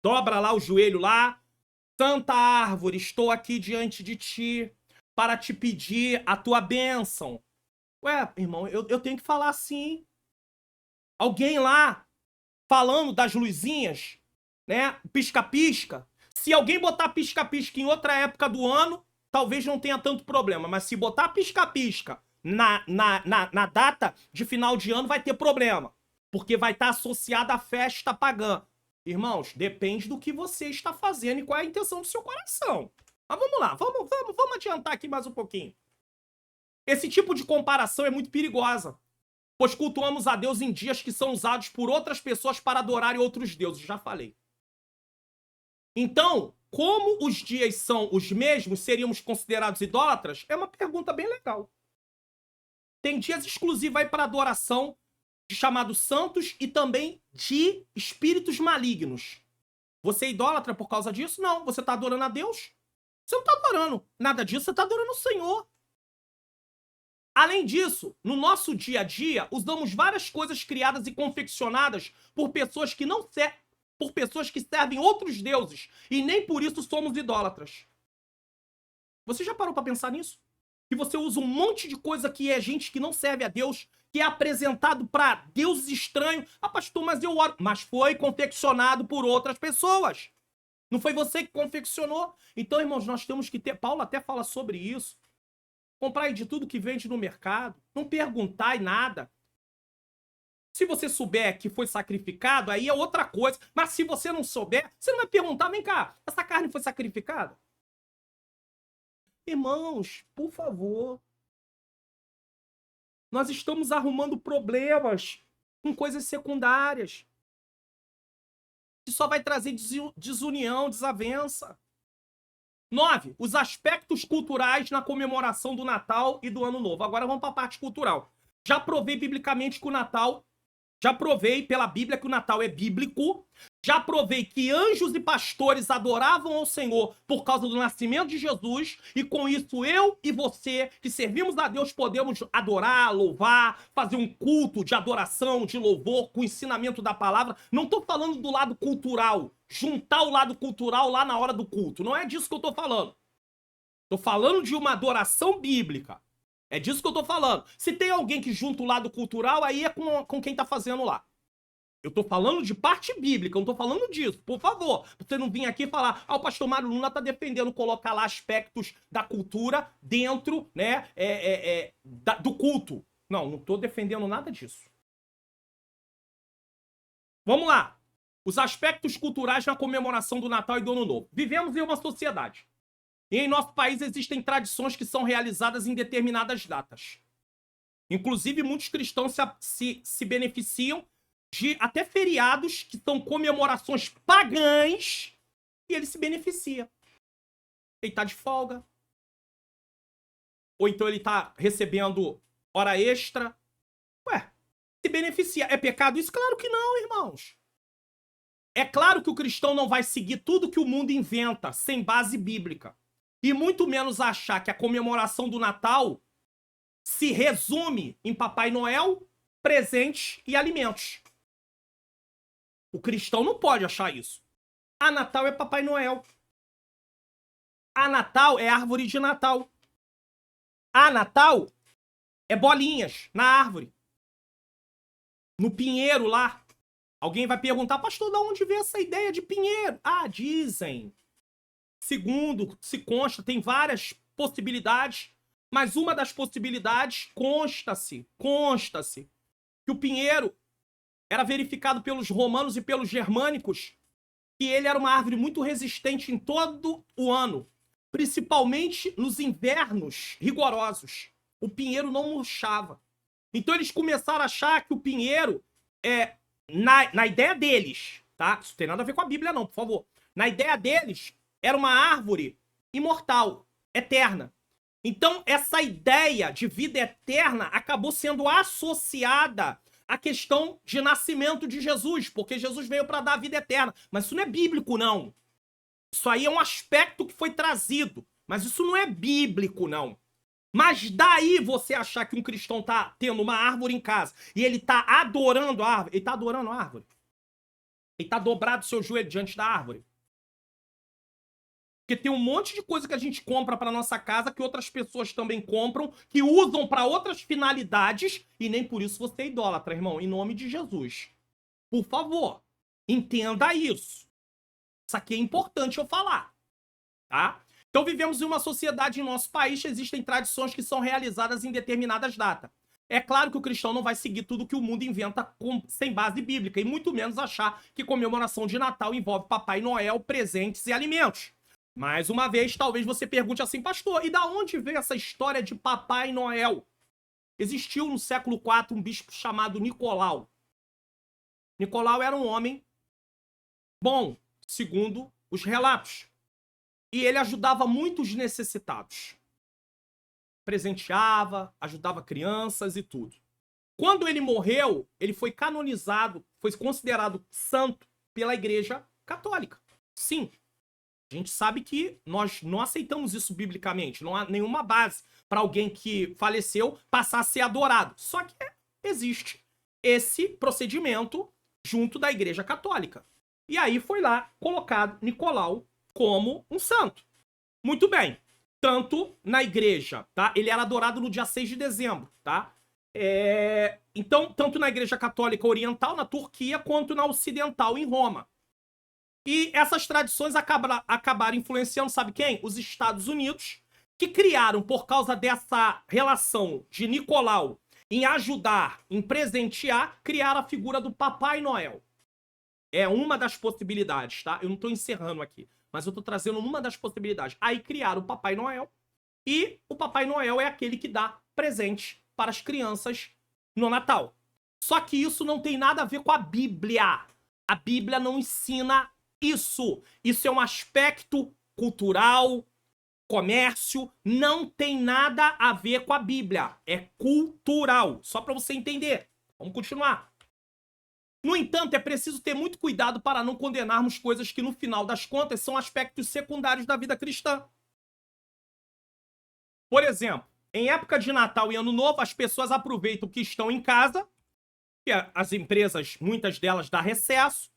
Dobra lá o joelho lá. Santa árvore, estou aqui diante de ti para te pedir a tua bênção. Ué, irmão, eu tenho que falar assim. Alguém lá falando das luzinhas, né? Pisca-pisca. Se alguém botar pisca-pisca em outra época do ano, talvez não tenha tanto problema. Mas se botar pisca-pisca na data de final de ano, vai ter problema. Porque vai estar associada à festa pagã. Irmãos, depende do que você está fazendo e qual é a intenção do seu coração. Mas vamos lá, vamos adiantar aqui mais um pouquinho. Esse tipo de comparação é muito perigosa, pois cultuamos a Deus em dias que são usados por outras pessoas para adorarem outros deuses, já falei. Então, como os dias são os mesmos, seríamos considerados idólatras? É uma pergunta bem legal. Tem dias exclusivos aí para adoração de chamados santos e também de espíritos malignos. Você é idólatra por causa disso? Não. Você está adorando a Deus? Você não está adorando nada disso, você está adorando o Senhor. Além disso, no nosso dia a dia, usamos várias coisas criadas e confeccionadas por pessoas que servem outros deuses e nem por isso somos idólatras. Você já parou para pensar nisso? Que você usa um monte de coisa que é gente que não serve a Deus, que é apresentado para deuses estranhos. Ah, pastor, mas eu oro. Mas foi confeccionado por outras pessoas. Não foi você que confeccionou. Então, irmãos, nós temos que ter... Paulo até fala sobre isso. Comprar de tudo que vende no mercado. Não perguntar e nada. Se você souber que foi sacrificado, aí é outra coisa. Mas se você não souber, você não vai perguntar, vem cá, essa carne foi sacrificada? Irmãos, por favor. Nós estamos arrumando problemas com coisas secundárias. Que só vai trazer desunião, desavença. 9. Os aspectos culturais na comemoração do Natal e do Ano Novo. Agora vamos para a parte cultural. Já provei biblicamente que o Natal... Já provei pela Bíblia que o Natal é bíblico. Já provei que anjos e pastores adoravam ao Senhor por causa do nascimento de Jesus. E com isso eu e você, que servimos a Deus, podemos adorar, louvar, fazer um culto de adoração, de louvor, com o ensinamento da palavra. Não estou falando do lado cultural. Juntar o lado cultural lá na hora do culto. Não é disso que eu estou falando. Estou falando de uma adoração bíblica. É disso que eu tô falando. Se tem alguém que junta o lado cultural, aí é com quem tá fazendo lá. Eu tô falando de parte bíblica, eu não tô falando disso. Por favor, você não vir aqui falar, o pastor Mário Luna tá defendendo colocar lá aspectos da cultura dentro, né, do culto. Não tô defendendo nada disso. Vamos lá. Os aspectos culturais na comemoração do Natal e do Ano Novo. Vivemos em uma sociedade. E em nosso país existem tradições que são realizadas em determinadas datas. Inclusive, muitos cristãos se beneficiam de até feriados que são comemorações pagãs e ele se beneficia. Ele tá de folga. Ou então ele tá recebendo hora extra. Ué, se beneficia. É pecado isso? Claro que não, irmãos. É claro que o cristão não vai seguir tudo que o mundo inventa sem base bíblica. E muito menos achar que a comemoração do Natal se resume em Papai Noel, presentes e alimentos. O cristão não pode achar isso. A Natal é Papai Noel. A Natal é árvore de Natal. A Natal é bolinhas na árvore. No pinheiro lá. Alguém vai perguntar, pastor, de onde veio essa ideia de pinheiro? Ah, dizem. Segundo, se consta, tem várias possibilidades, mas uma das possibilidades consta-se que o pinheiro era verificado pelos romanos e pelos germânicos que ele era uma árvore muito resistente em todo o ano, principalmente nos invernos rigorosos. O pinheiro não murchava. Então eles começaram a achar que o pinheiro, na ideia deles, tá? Isso não tem nada a ver com a Bíblia não, por favor. Na ideia deles, era uma árvore imortal, eterna. Então, essa ideia de vida eterna acabou sendo associada à questão de nascimento de Jesus, porque Jesus veio para dar a vida eterna. Mas isso não é bíblico, não. Isso aí é um aspecto que foi trazido, mas isso não é bíblico, não. Mas daí você achar que um cristão tá tendo uma árvore em casa e ele tá adorando a árvore, ele tá adorando a árvore. Ele tá dobrado o seu joelho diante da árvore. Porque tem um monte de coisa que a gente compra para nossa casa que outras pessoas também compram, que usam para outras finalidades, e nem por isso você é idólatra, irmão, em nome de Jesus. Por favor, entenda isso. Isso aqui é importante eu falar, tá? Então vivemos em uma sociedade em nosso país, existem tradições que são realizadas em determinadas datas. É claro que o cristão não vai seguir tudo que o mundo inventa sem base bíblica, e muito menos achar que comemoração de Natal envolve Papai Noel, presentes e alimentos. Mais uma vez, talvez você pergunte assim, pastor, e da onde veio essa história de Papai Noel? Existiu no século IV um bispo chamado Nicolau. Nicolau era um homem bom, segundo os relatos. E ele ajudava muitos necessitados. Presenteava, ajudava crianças e tudo. Quando ele morreu, ele foi canonizado, foi considerado santo pela Igreja Católica. Sim. A gente sabe que nós não aceitamos isso biblicamente. Não há nenhuma base para alguém que faleceu passar a ser adorado. Só que existe esse procedimento junto da Igreja Católica. E aí foi lá colocado Nicolau como um santo. Muito bem. Tanto na igreja, tá? Ele era adorado no dia 6 de dezembro, tá? Então, tanto na Igreja Católica Oriental, na Turquia, quanto na Ocidental, em Roma. E essas tradições acabaram influenciando, sabe quem? Os Estados Unidos, que criaram, por causa dessa relação de Nicolau em ajudar, em presentear, criaram a figura do Papai Noel. É uma das possibilidades, tá? Eu não tô encerrando aqui, mas eu tô trazendo uma das possibilidades. Aí criaram o Papai Noel, e o Papai Noel é aquele que dá presente para as crianças no Natal. Só que isso não tem nada a ver com a Bíblia. A Bíblia não ensina isso. Isso é um aspecto cultural, comércio, não tem nada a ver com a Bíblia. É cultural. Só para você entender. Vamos continuar. No entanto, é preciso ter muito cuidado para não condenarmos coisas que, no final das contas, são aspectos secundários da vida cristã. Por exemplo, em época de Natal e Ano Novo, as pessoas aproveitam que estão em casa, que as empresas, muitas delas, dão recesso.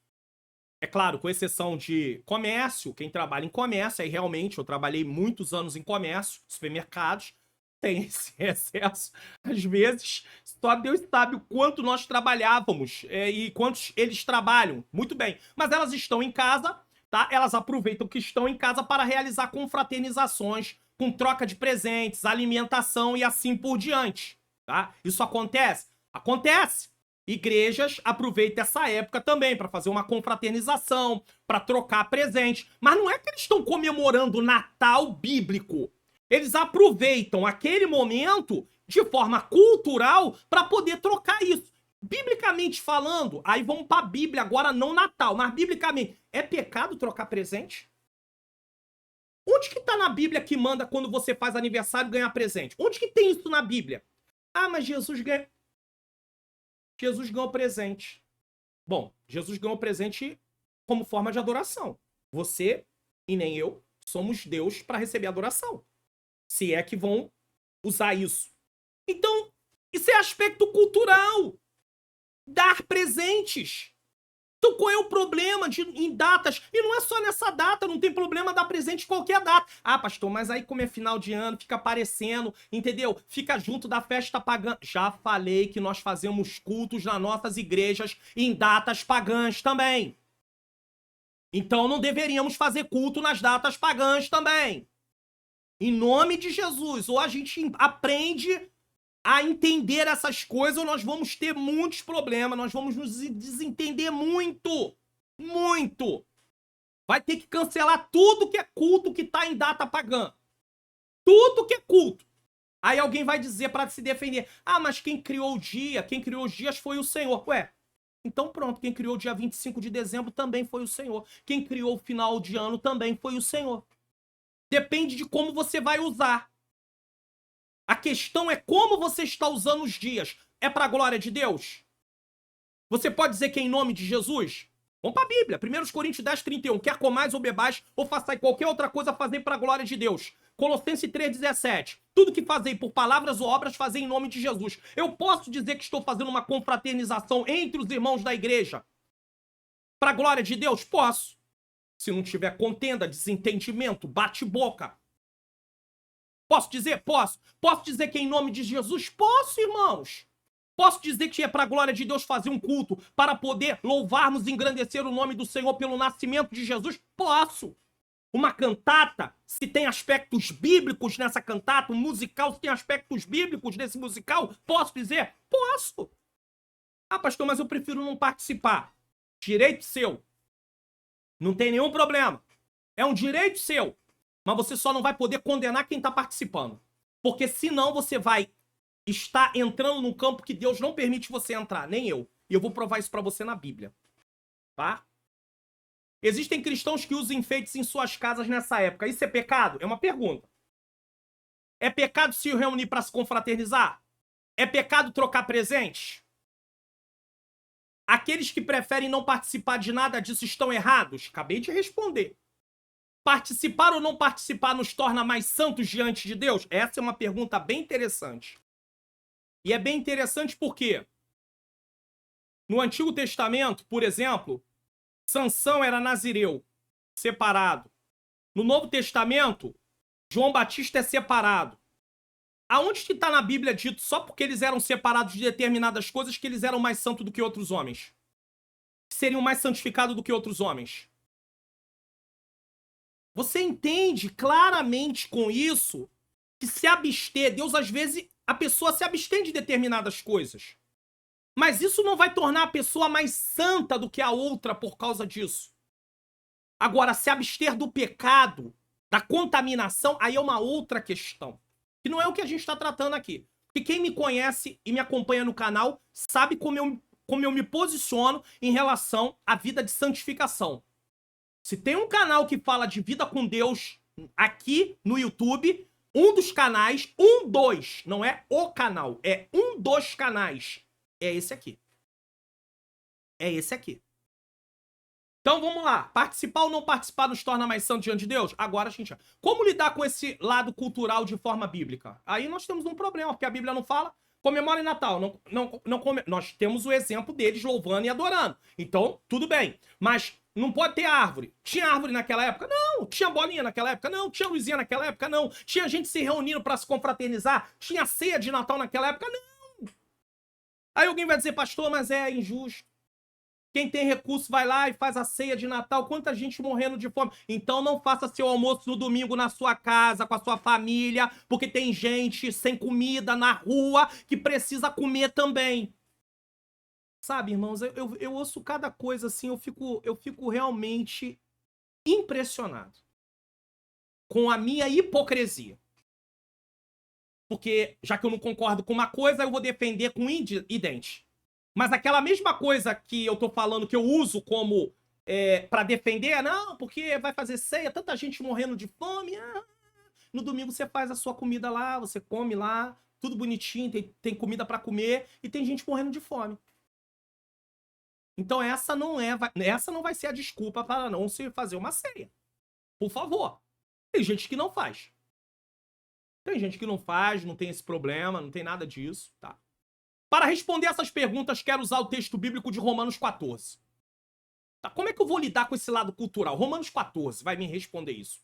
É claro, com exceção de comércio, quem trabalha em comércio, aí realmente eu trabalhei muitos anos em comércio, supermercados, tem esse excesso. Às vezes, só Deus sabe o quanto nós trabalhávamos e quantos eles trabalham. Muito bem. Mas elas estão em casa, tá? Elas aproveitam que estão em casa para realizar confraternizações, com troca de presentes, alimentação e assim por diante, tá? Isso acontece? Acontece. Igrejas aproveitam essa época também para fazer uma confraternização, para trocar presente. Mas não é que eles estão comemorando o Natal bíblico. Eles aproveitam aquele momento de forma cultural para poder trocar isso. Biblicamente falando, aí vamos para a Bíblia agora, não Natal, mas biblicamente, é pecado trocar presente? Onde que tá na Bíblia que manda quando você faz aniversário ganhar presente? Onde que tem isso na Bíblia? Ah, mas Jesus ganhou presente. Bom, Jesus ganhou presente como forma de adoração. Você e nem eu somos Deus para receber adoração. Se é que vão usar isso. Então, isso é aspecto cultural. Dar presentes. Então qual é o problema em datas? E não é só nessa data, não tem problema dar presente em qualquer data. Ah, pastor, mas aí como é final de ano, fica aparecendo, entendeu? Fica junto da festa pagã. Já falei que nós fazemos cultos nas nossas igrejas em datas pagãs também. Então não deveríamos fazer culto nas datas pagãs também. Em nome de Jesus, ou a gente aprende a entender essas coisas, ou nós vamos ter muitos problemas, nós vamos nos desentender muito, muito. Vai ter que cancelar tudo que é culto que tá em data pagã. Tudo que é culto. Aí alguém vai dizer para se defender, ah, mas quem criou o dia, quem criou os dias foi o Senhor. Ué, então pronto, quem criou o dia 25 de dezembro também foi o Senhor. Quem criou o final de ano também foi o Senhor. Depende de como você vai usar. A questão é como você está usando os dias. É para a glória de Deus? Você pode dizer que é em nome de Jesus? Vamos para a Bíblia. 1 Coríntios 10, 31. Quer comais ou bebais, ou façais qualquer outra coisa, fazei para a glória de Deus. Colossenses 3, 17. Tudo que fazei por palavras ou obras, fazei em nome de Jesus. Eu posso dizer que estou fazendo uma confraternização entre os irmãos da igreja para a glória de Deus? Posso. Se não tiver contenda, desentendimento, bate-boca. Posso dizer? Posso. Posso dizer que é em nome de Jesus? Posso, irmãos. Posso dizer que é para a glória de Deus fazer um culto para poder louvarmos e engrandecer o nome do Senhor pelo nascimento de Jesus? Posso. Uma cantata, se tem aspectos bíblicos nessa cantata, um musical, se tem aspectos bíblicos nesse musical, posso dizer? Posso. Ah, pastor, mas eu prefiro não participar. Direito seu. Não tem nenhum problema. É um direito seu. Mas você só não vai poder condenar quem está participando. Porque senão você vai estar entrando num campo que Deus não permite você entrar, nem eu. E eu vou provar isso para você na Bíblia. Tá? Existem cristãos que usam enfeites em suas casas nessa época. Isso é pecado? É uma pergunta. É pecado se reunir para se confraternizar? É pecado trocar presentes? Aqueles que preferem não participar de nada disso estão errados? Acabei de responder. Participar ou não participar nos torna mais santos diante de Deus? Essa é uma pergunta bem interessante. E é bem interessante porque no Antigo Testamento, por exemplo, Sansão era nazireu, separado. No Novo Testamento, João Batista é separado. Aonde que está na Bíblia dito só porque eles eram separados de determinadas coisas que eles eram mais santos do que outros homens? Seriam mais santificados do que outros homens? Você entende claramente com isso que se abster, Deus às vezes, a pessoa se abstém de determinadas coisas. Mas isso não vai tornar a pessoa mais santa do que a outra por causa disso. Agora, se abster do pecado, da contaminação, aí é uma outra questão. Que não é o que a gente está tratando aqui. Porque quem me conhece e me acompanha no canal sabe como eu me posiciono em relação à vida de santificação. Se tem um canal que fala de vida com Deus, aqui no YouTube, não é o canal, é um dos canais. É esse aqui. É esse aqui. Então vamos lá. Participar ou não participar nos torna mais santo diante de Deus? Agora a gente... Como lidar com esse lado cultural de forma bíblica? Aí nós temos um problema, porque a Bíblia não fala. Comemore Natal. Nós temos o exemplo deles louvando e adorando. Então, tudo bem. Mas não pode ter árvore. Tinha árvore naquela época? Não. Tinha bolinha naquela época? Não. Tinha luzinha naquela época? Não. Tinha gente se reunindo para se confraternizar? Tinha ceia de Natal naquela época? Não. Aí alguém vai dizer, pastor, mas é injusto. Quem tem recurso vai lá e faz a ceia de Natal. Quanta gente morrendo de fome. Então não faça seu almoço no domingo na sua casa, com a sua família, porque tem gente sem comida na rua que precisa comer também. Sabe, irmãos, eu ouço cada coisa assim, eu fico realmente impressionado com a minha hipocrisia. Porque, já que eu não concordo com uma coisa, eu vou defender com idêntico. Mas aquela mesma coisa que eu tô falando, que eu uso como pra defender, não, porque vai fazer ceia, tanta gente morrendo de fome. No domingo você faz a sua comida lá, você come lá, tudo bonitinho, tem comida pra comer, e tem gente morrendo de fome. Então essa não vai ser a desculpa para não se fazer uma ceia. Por favor. Tem gente que não faz. Tem gente que não faz, não tem esse problema, não tem nada disso, tá? Para responder essas perguntas, quero usar o texto bíblico de Romanos 14. Tá? Como é que eu vou lidar com esse lado cultural? Romanos 14 vai me responder isso.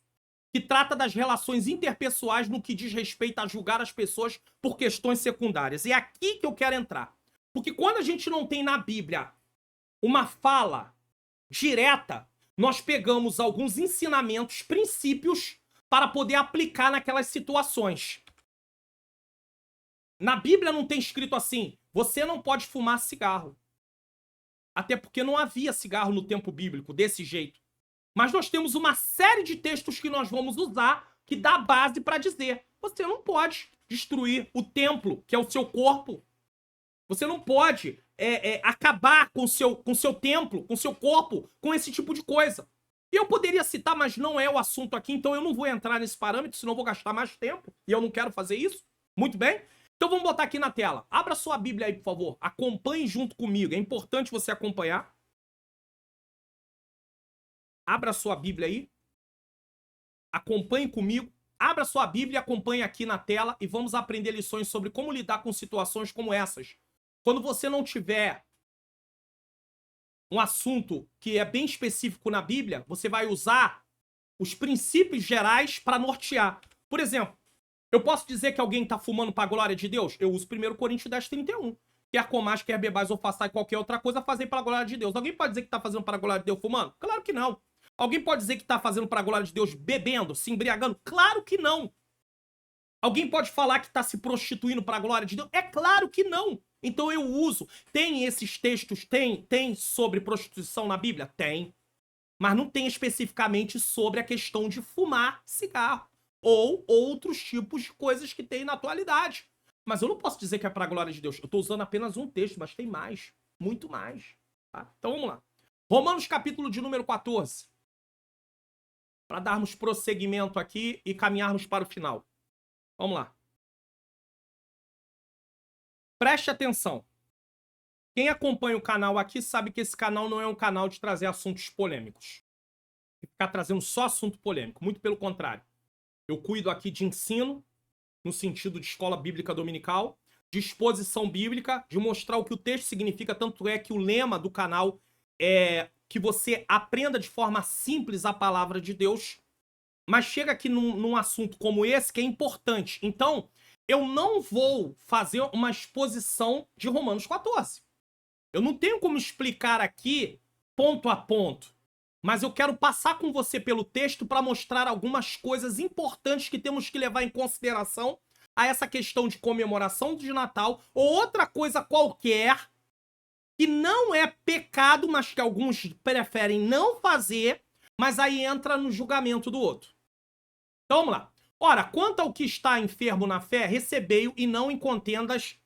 Que trata das relações interpessoais no que diz respeito a julgar as pessoas por questões secundárias. E é aqui que eu quero entrar. Porque quando a gente não tem na Bíblia uma fala direta, nós pegamos alguns ensinamentos, princípios, para poder aplicar naquelas situações. Na Bíblia não tem escrito assim, você não pode fumar cigarro. Até porque não havia cigarro no tempo bíblico, desse jeito. Mas nós temos uma série de textos que nós vamos usar, que dá base para dizer, você não pode destruir o templo, que é o seu corpo. Você não pode acabar com o seu templo, com o seu corpo, com esse tipo de coisa. E eu poderia citar, mas não é o assunto aqui, então eu não vou entrar nesse parâmetro, senão eu vou gastar mais tempo, e eu não quero fazer isso. Muito bem? Então vamos botar aqui na tela. Abra sua Bíblia aí, por favor. Acompanhe junto comigo. É importante você acompanhar. Abra sua Bíblia aí. Acompanhe comigo. Abra sua Bíblia e acompanhe aqui na tela e vamos aprender lições sobre como lidar com situações como essas. Quando você não tiver um assunto que é bem específico na Bíblia, você vai usar os princípios gerais para nortear. Por exemplo, eu posso dizer que alguém está fumando para a glória de Deus? Eu uso 1 Coríntios 10:31. Quer comais, quer bebais ou façais qualquer outra coisa, fazer para a glória de Deus. Alguém pode dizer que está fazendo para a glória de Deus fumando? Claro que não. Alguém pode dizer que está fazendo para a glória de Deus bebendo, se embriagando? Claro que não. Alguém pode falar que está se prostituindo para a glória de Deus? É claro que não. Então eu uso. Tem esses textos, tem sobre prostituição na Bíblia? Tem. Mas não tem especificamente sobre a questão de fumar cigarro. Ou outros tipos de coisas que tem na atualidade. Mas eu não posso dizer que é para a glória de Deus. Eu estou usando apenas um texto, mas tem mais. Muito mais. Tá? Então vamos lá. Romanos capítulo de número 14. Para darmos prosseguimento aqui e caminharmos para o final. Vamos lá. Preste atenção. Quem acompanha o canal aqui sabe que esse canal não é um canal de trazer assuntos polêmicos. Ficar trazendo só assunto polêmico. Muito pelo contrário. Eu cuido aqui de ensino, no sentido de escola bíblica dominical, de exposição bíblica, de mostrar o que o texto significa, tanto é que o lema do canal é que você aprenda de forma simples a palavra de Deus, mas chega aqui num assunto como esse que é importante. Então, eu não vou fazer uma exposição de Romanos 14. Eu não tenho como explicar aqui ponto a ponto. Mas eu quero passar com você pelo texto para mostrar algumas coisas importantes que temos que levar em consideração a essa questão de comemoração de Natal ou outra coisa qualquer que não é pecado, mas que alguns preferem não fazer, mas aí entra no julgamento do outro. Então vamos lá. Ora, quanto ao que está enfermo na fé, recebei-o e não em contendas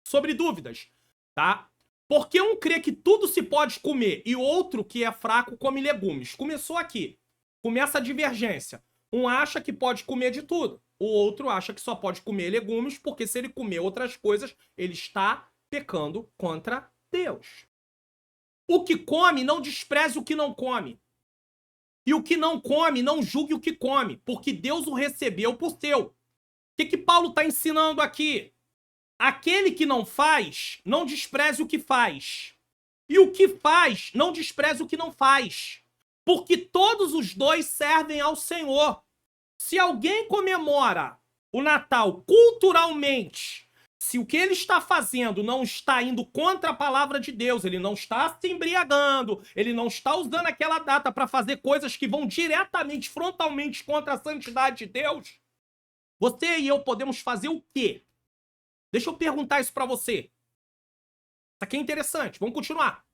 sobre dúvidas, tá? Porque um crê que tudo se pode comer e outro que é fraco come legumes. Começou aqui. Começa a divergência. Um acha que pode comer de tudo. O outro acha que só pode comer legumes, porque se ele comer outras coisas, ele está pecando contra Deus. O que come, não despreze o que não come. E o que não come, não julgue o que come, porque Deus o recebeu por seu. O que Paulo está ensinando aqui? Aquele que não faz, não despreze o que faz. E o que faz, não despreze o que não faz. Porque todos os dois servem ao Senhor. Se alguém comemora o Natal culturalmente, se o que ele está fazendo não está indo contra a palavra de Deus, ele não está se embriagando, ele não está usando aquela data para fazer coisas que vão diretamente, frontalmente contra a santidade de Deus, você e eu podemos fazer o quê? Deixa eu perguntar isso para você. Isso aqui é interessante. Vamos continuar.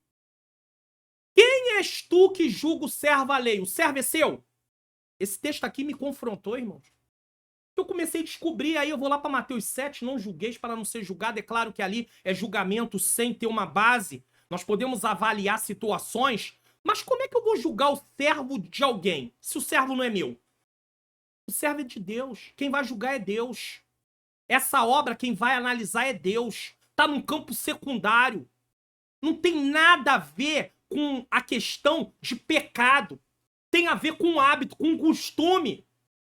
Quem és tu que julga o servo alheio? O servo é seu? Esse texto aqui me confrontou, irmãos. Eu comecei a descobrir, aí eu vou lá para Mateus 7, não julgueis para não ser julgado. É claro que ali é julgamento sem ter uma base. Nós podemos avaliar situações, mas como é que eu vou julgar o servo de alguém, se o servo não é meu? O servo é de Deus. Quem vai julgar é Deus. Essa obra, quem vai analisar é Deus. Tá num campo secundário. Não tem nada a ver com a questão de pecado. Tem a ver com hábito, com costume.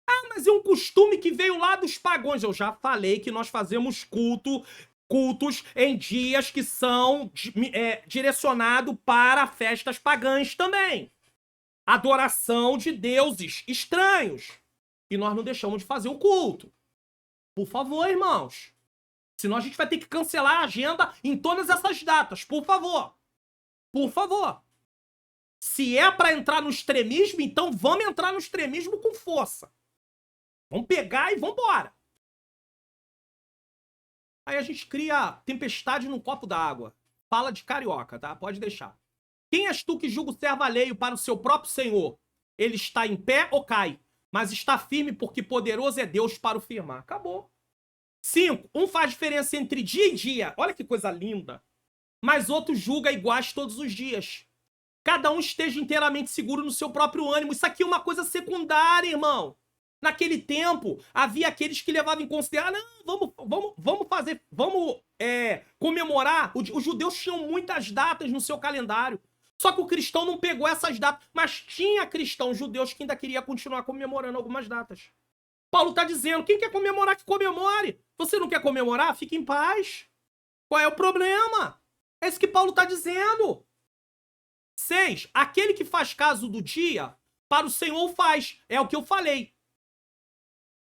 Ah, mas é um costume que veio lá dos pagãos. Eu já falei que nós fazemos cultos em dias que são direcionados para festas pagãs também. Adoração de deuses estranhos. E nós não deixamos de fazer o culto. Por favor, irmãos. Senão a gente vai ter que cancelar a agenda em todas essas datas. Por favor. Por favor. Se é para entrar no extremismo, então vamos entrar no extremismo com força. Vamos pegar e vamos embora. Aí a gente cria tempestade num copo d'água. Fala de carioca, tá? Pode deixar. Quem és tu que julga o servo alheio para o seu próprio senhor? Ele está em pé ou cai? Mas está firme porque poderoso é Deus para o firmar. Acabou. 5. Um faz diferença entre dia e dia. Olha que coisa linda. Mas outro julga iguais todos os dias. Cada um esteja inteiramente seguro no seu próprio ânimo. Isso aqui é uma coisa secundária, irmão. Naquele tempo, havia aqueles que levavam em consideração, vamos comemorar. Os judeus tinham muitas datas no seu calendário. Só que o cristão não pegou essas datas. Mas tinha cristãos judeus que ainda queria continuar comemorando algumas datas. Paulo está dizendo, quem quer comemorar, que comemore. Você não quer comemorar? Fique em paz. Qual é o problema? É isso que Paulo está dizendo. 6. Aquele que faz caso do dia, para o Senhor faz. É o que eu falei.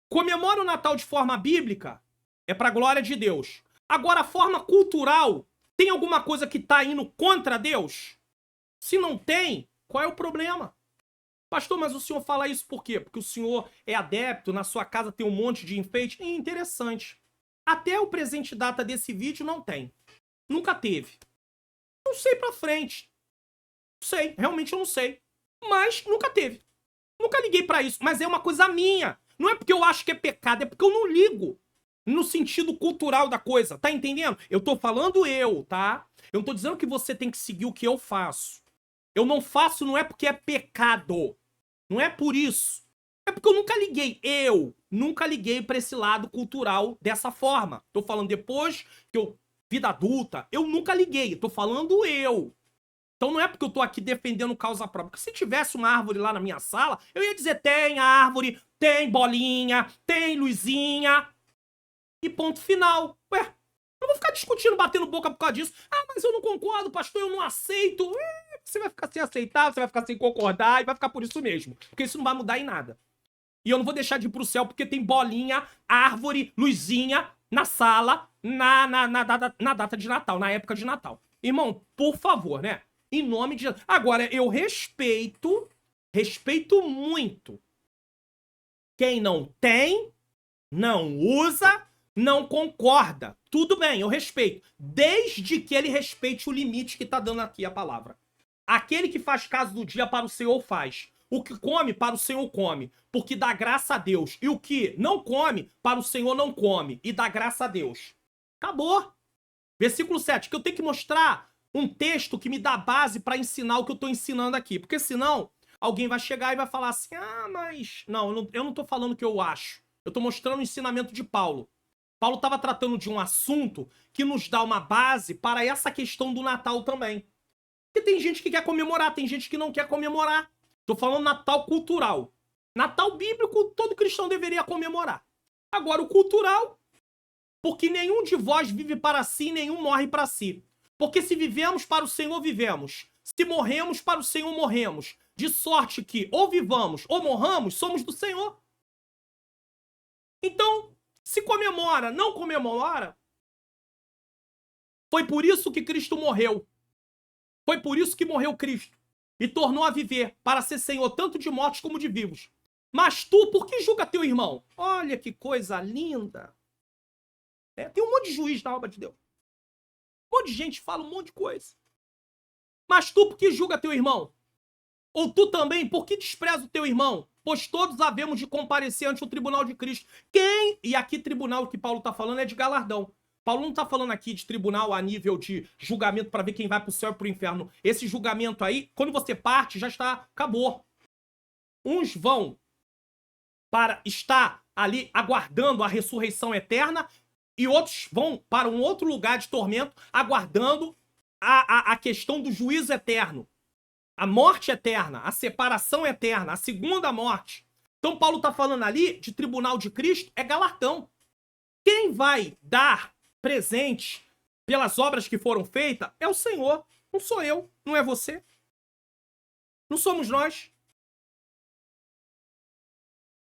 Comemora o Natal de forma bíblica, é para a glória de Deus. Agora, a forma cultural, tem alguma coisa que está indo contra Deus? Se não tem, qual é o problema? Pastor, mas o senhor fala isso por quê? Porque o senhor é adepto, na sua casa tem um monte de enfeite? É interessante. Até o presente data desse vídeo não tem. Nunca teve. Não sei pra frente. Não sei, realmente eu não sei. Mas nunca teve. Nunca liguei pra isso, mas é uma coisa minha. Não é porque eu acho que é pecado, é porque eu não ligo. No sentido cultural da coisa, tá entendendo? Eu tô falando tá? Eu não tô dizendo que você tem que seguir o que eu faço. Eu não faço, não é porque é pecado. Não é por isso. É porque eu nunca liguei. Eu nunca liguei pra esse lado cultural dessa forma. Tô falando depois que eu... Vida adulta, eu nunca liguei. Tô falando eu. Então não é porque eu tô aqui defendendo causa própria. Porque se tivesse uma árvore lá na minha sala, eu ia dizer, tem árvore, tem bolinha, tem luzinha. E ponto final. Ué, eu não vou ficar discutindo, batendo boca por causa disso. Ah, mas eu não concordo, pastor, eu não aceito. Você vai ficar sem aceitar, você vai ficar sem concordar e vai ficar por isso mesmo. Porque isso não vai mudar em nada. E eu não vou deixar de ir pro céu porque tem bolinha, árvore, luzinha na sala, na data de Natal, na época de Natal. Irmão, por favor, né? Em nome de... Agora, eu respeito muito quem não tem, não usa, não concorda. Tudo bem, eu respeito. Desde que ele respeite o limite que tá dando aqui a palavra. Aquele que faz caso do dia para o Senhor faz. O que come para o Senhor come, porque dá graça a Deus. E o que não come, para o Senhor não come, e dá graça a Deus. Acabou. Versículo 7, que eu tenho que mostrar um texto que me dá base para ensinar o que eu estou ensinando aqui. Porque senão, Alguém vai chegar e vai falar assim, mas... Não, eu não tô falando o que eu acho. Eu tô mostrando o ensinamento de Paulo. Paulo estava tratando de um assunto que nos dá uma base para essa questão do Natal também. Porque tem gente que quer comemorar, tem gente que não quer comemorar. Tô falando Natal cultural. Natal bíblico, todo cristão deveria comemorar. Agora, o cultural, porque nenhum de vós vive para si, nenhum morre para si. Porque se vivemos para o Senhor, vivemos. Se morremos, para o Senhor morremos. De sorte que, ou vivamos ou morramos, somos do Senhor. Então, se comemora, não comemora, foi por isso que Cristo morreu. Foi por isso que morreu Cristo. E tornou a viver, para ser Senhor tanto de mortos como de vivos. Mas tu, por que julga teu irmão? Olha que coisa linda. Tem um monte de juiz na obra de Deus. Um monte de gente fala um monte de coisa. Mas tu, por que julga teu irmão? Ou tu também, por que despreza o teu irmão? Pois todos havemos de comparecer ante o tribunal de Cristo. Quem? E aqui tribunal que Paulo está falando é de galardão. Paulo não está falando aqui de tribunal a nível de julgamento para ver quem vai para o céu e para o inferno. Esse julgamento aí, quando você parte, já está, acabou. Uns vão para estar ali aguardando a ressurreição eterna e outros vão para um outro lugar de tormento aguardando a questão do juízo eterno. A morte eterna, a separação eterna, a segunda morte. Então Paulo está falando ali de tribunal de Cristo, é galardão. Quem vai dar presente pelas obras que foram feitas é o Senhor. Não sou eu, não é você. Não somos nós.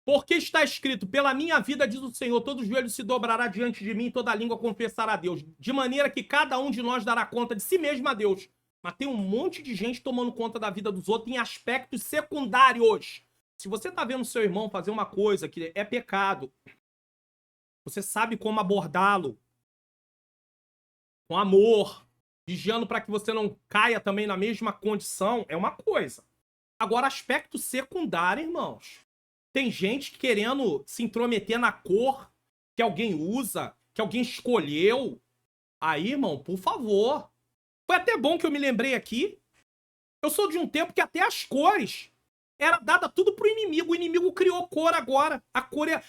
Porque está escrito, pela minha vida, diz o Senhor, todo joelho se dobrará diante de mim e toda língua confessará a Deus. De maneira que cada um de nós dará conta de si mesmo a Deus. Mas tem um monte de gente tomando conta da vida dos outros em aspectos secundários. Se você tá vendo seu irmão fazer uma coisa que é pecado, você sabe como abordá-lo. Com amor, vigiando para que você não caia também na mesma condição, é uma coisa. Agora, aspecto secundário, irmãos. Tem gente querendo se intrometer na cor que alguém usa, que alguém escolheu. Aí, irmão, por favor. Foi até bom que eu me lembrei aqui. Eu sou de um tempo que até as cores era dada tudo pro inimigo. O inimigo criou cor agora. A cor é...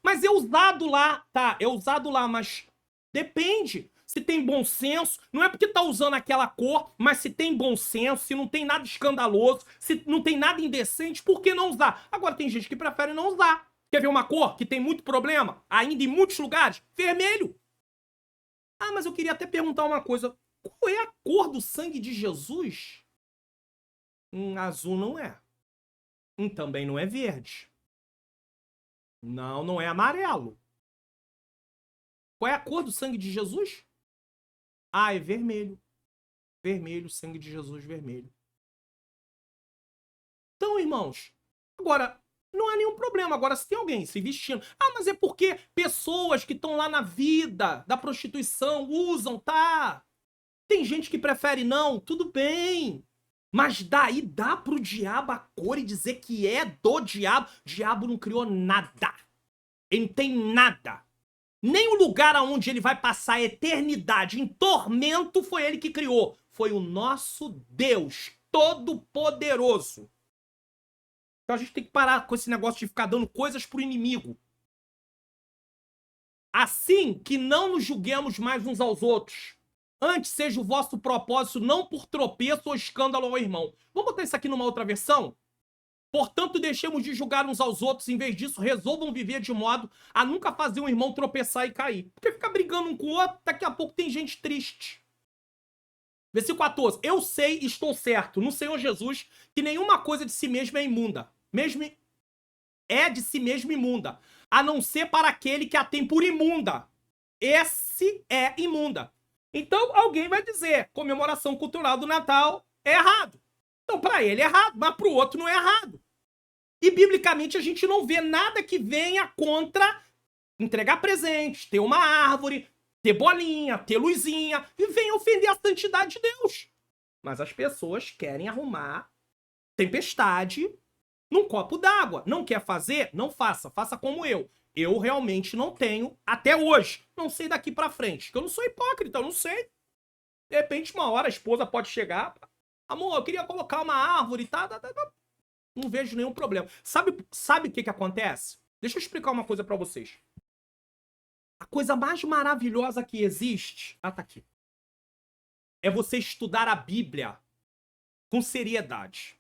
mas é usado lá. Tá, é usado lá, mas depende. Se tem bom senso, não é porque tá usando aquela cor, mas se tem bom senso, se não tem nada escandaloso, se não tem nada indecente, por que não usar? Agora tem gente que prefere não usar. Quer ver uma cor que tem muito problema, ainda em muitos lugares? Vermelho. Mas eu queria até perguntar uma coisa. Qual é a cor do sangue de Jesus? Azul não é. Também não é verde. Não, não é amarelo. Qual é a cor do sangue de Jesus? É vermelho. Vermelho, sangue de Jesus vermelho. Então, irmãos, agora, não há nenhum problema. Agora, se tem alguém se vestindo... mas é porque pessoas que estão lá na vida da prostituição usam, tá? Tem gente que prefere não, tudo bem. Mas daí dá pro diabo a cor e dizer que é do diabo. O diabo não criou nada. Ele não tem nada. Nem o lugar aonde ele vai passar a eternidade em tormento foi ele que criou. Foi o nosso Deus Todo-Poderoso. Então a gente tem que parar com esse negócio de ficar dando coisas pro inimigo. Assim que não nos julguemos mais uns aos outros. Antes seja o vosso propósito não por tropeço ou escândalo ao irmão. Vamos botar isso aqui numa outra versão? Portanto, deixemos de julgar uns aos outros, em vez disso, resolvam viver de modo a nunca fazer um irmão tropeçar e cair. Porque ficar brigando um com o outro, daqui a pouco tem gente triste. Versículo 14. Eu sei e estou certo no Senhor Jesus que nenhuma coisa de si mesma é imunda. É de si mesma imunda. A não ser para aquele que a tem por imunda. Esse é imunda. Então, alguém vai dizer, comemoração cultural do Natal é errado. Então, para ele é errado, mas para o outro não é errado. E, biblicamente, a gente não vê nada que venha contra entregar presentes, ter uma árvore, ter bolinha, ter luzinha, e venha ofender a santidade de Deus. Mas as pessoas querem arrumar tempestade num copo d'água. Não quer fazer? Não faça. Faça como eu. Eu realmente não tenho, até hoje. Não sei daqui pra frente. Porque eu não sou hipócrita, eu não sei. De repente, uma hora a esposa pode chegar... Amor, eu queria colocar uma árvore, tá? Não vejo nenhum problema. Sabe o que acontece? Deixa eu explicar uma coisa pra vocês. A coisa mais maravilhosa que existe... Ah, tá aqui. É você estudar a Bíblia com seriedade.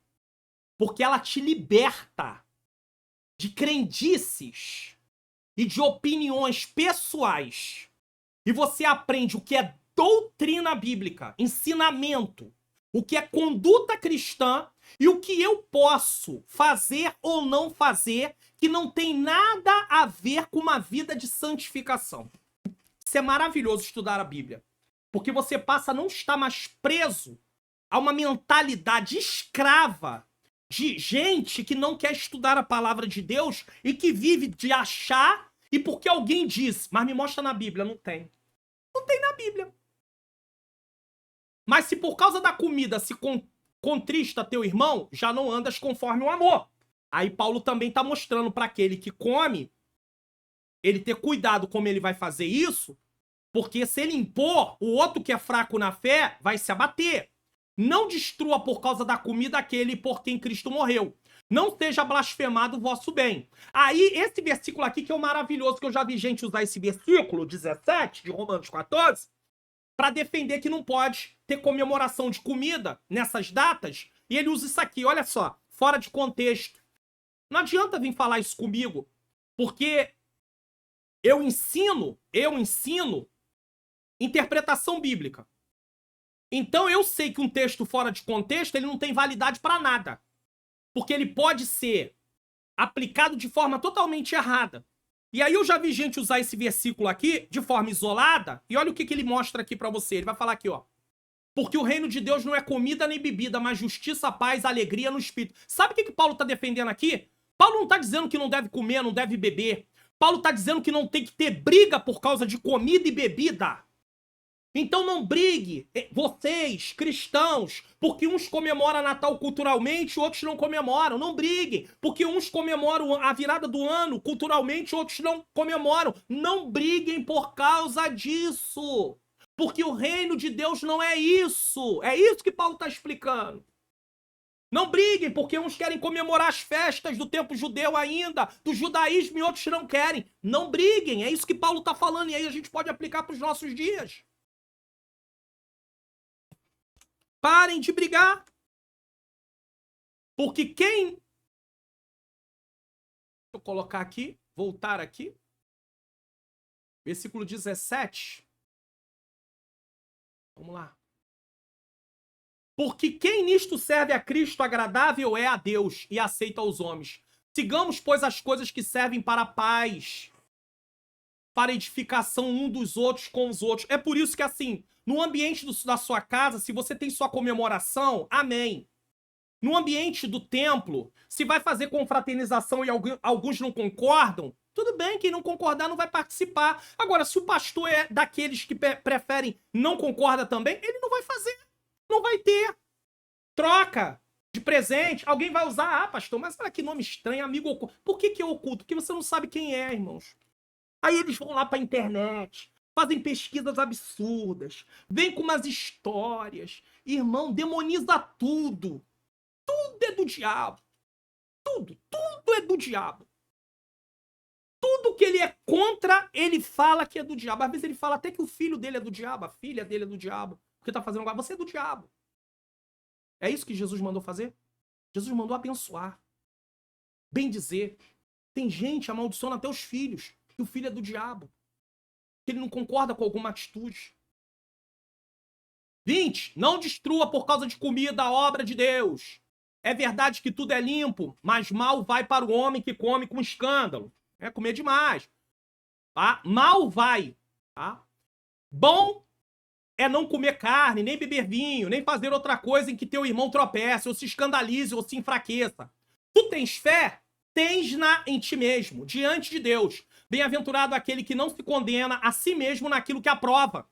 Porque ela te liberta de crendices e de opiniões pessoais. E você aprende o que é doutrina bíblica, ensinamento, o que é conduta cristã e o que eu posso fazer ou não fazer que não tem nada a ver com uma vida de santificação. Isso é maravilhoso estudar a Bíblia. Porque você passa a não estar mais preso a uma mentalidade escrava de gente que não quer estudar a palavra de Deus e que vive de achar e porque alguém diz, mas me mostra na Bíblia, não tem. Não tem na Bíblia. Mas se por causa da comida se contrista teu irmão, já não andas conforme o amor. Aí Paulo também está mostrando para aquele que come, ele ter cuidado como ele vai fazer isso, porque se ele impor, o outro que é fraco na fé vai se abater. Não destrua por causa da comida aquele por quem Cristo morreu. Não seja blasfemado o vosso bem. Aí, esse versículo aqui que é o maravilhoso, que eu já vi gente usar esse versículo 17 de Romanos 14, para defender que não pode ter comemoração de comida nessas datas. E ele usa isso aqui, olha só, fora de contexto. Não adianta vir falar isso comigo, porque eu ensino interpretação bíblica. Então eu sei que um texto fora de contexto, ele não tem validade para nada. Porque ele pode ser aplicado de forma totalmente errada. E aí eu já vi gente usar esse versículo aqui de forma isolada, e olha o que ele mostra aqui para você. Ele vai falar aqui, ó. Porque o reino de Deus não é comida nem bebida, mas justiça, paz, alegria no Espírito. Sabe o que Paulo está defendendo aqui? Paulo não está dizendo que não deve comer, não deve beber. Paulo está dizendo que não tem que ter briga por causa de comida e bebida. Então não brigue, vocês, cristãos, porque uns comemoram Natal culturalmente, outros não comemoram. Não briguem, porque uns comemoram a virada do ano culturalmente, outros não comemoram. Não briguem por causa disso. Porque o reino de Deus não é isso. É isso que Paulo está explicando. Não briguem, porque uns querem comemorar as festas do tempo judeu ainda, do judaísmo, e outros não querem. Não briguem, é isso que Paulo está falando, e aí a gente pode aplicar para os nossos dias. Parem de brigar. Porque quem... Deixa eu colocar aqui, voltar aqui. Versículo 17. Vamos lá. Porque quem nisto serve a Cristo agradável é a Deus e aceita aos homens. Sigamos, pois, as coisas que servem para a paz, para a edificação um dos outros com os outros. É por isso que, assim, no ambiente da sua casa, se você tem sua comemoração, amém. No ambiente do templo, se vai fazer confraternização e alguns não concordam, tudo bem, quem não concordar não vai participar. Agora, se o pastor é daqueles que preferem não concorda também, ele não vai fazer. Não vai ter. Troca de presente. Alguém vai usar, pastor, mas olha que nome estranho, amigo oculto. Por que é oculto? Porque você não sabe quem é, irmãos. Aí eles vão lá pra internet, fazem pesquisas absurdas, vêm com umas histórias. Irmão, demoniza tudo. Tudo é do diabo. Tudo é do diabo. Tudo que ele é contra, ele fala que é do diabo. Às vezes ele fala até que o filho dele é do diabo, a filha dele é do diabo. Porque tá fazendo agora, você é do diabo. É isso que Jesus mandou fazer? Jesus mandou abençoar. Bem dizer. Tem gente amaldiçoando até os filhos. Que o filho é do diabo. Que ele não concorda com alguma atitude. 20. Não destrua por causa de comida a obra de Deus. É verdade que tudo é limpo, mas mal vai para o homem que come com escândalo. É comer demais. Tá? Mal vai. Tá? Bom é não comer carne, nem beber vinho, nem fazer outra coisa em que teu irmão tropece, ou se escandalize, ou se enfraqueça. Tu tens fé? Tens-na em ti mesmo, diante de Deus. Bem-aventurado aquele que não se condena a si mesmo naquilo que aprova.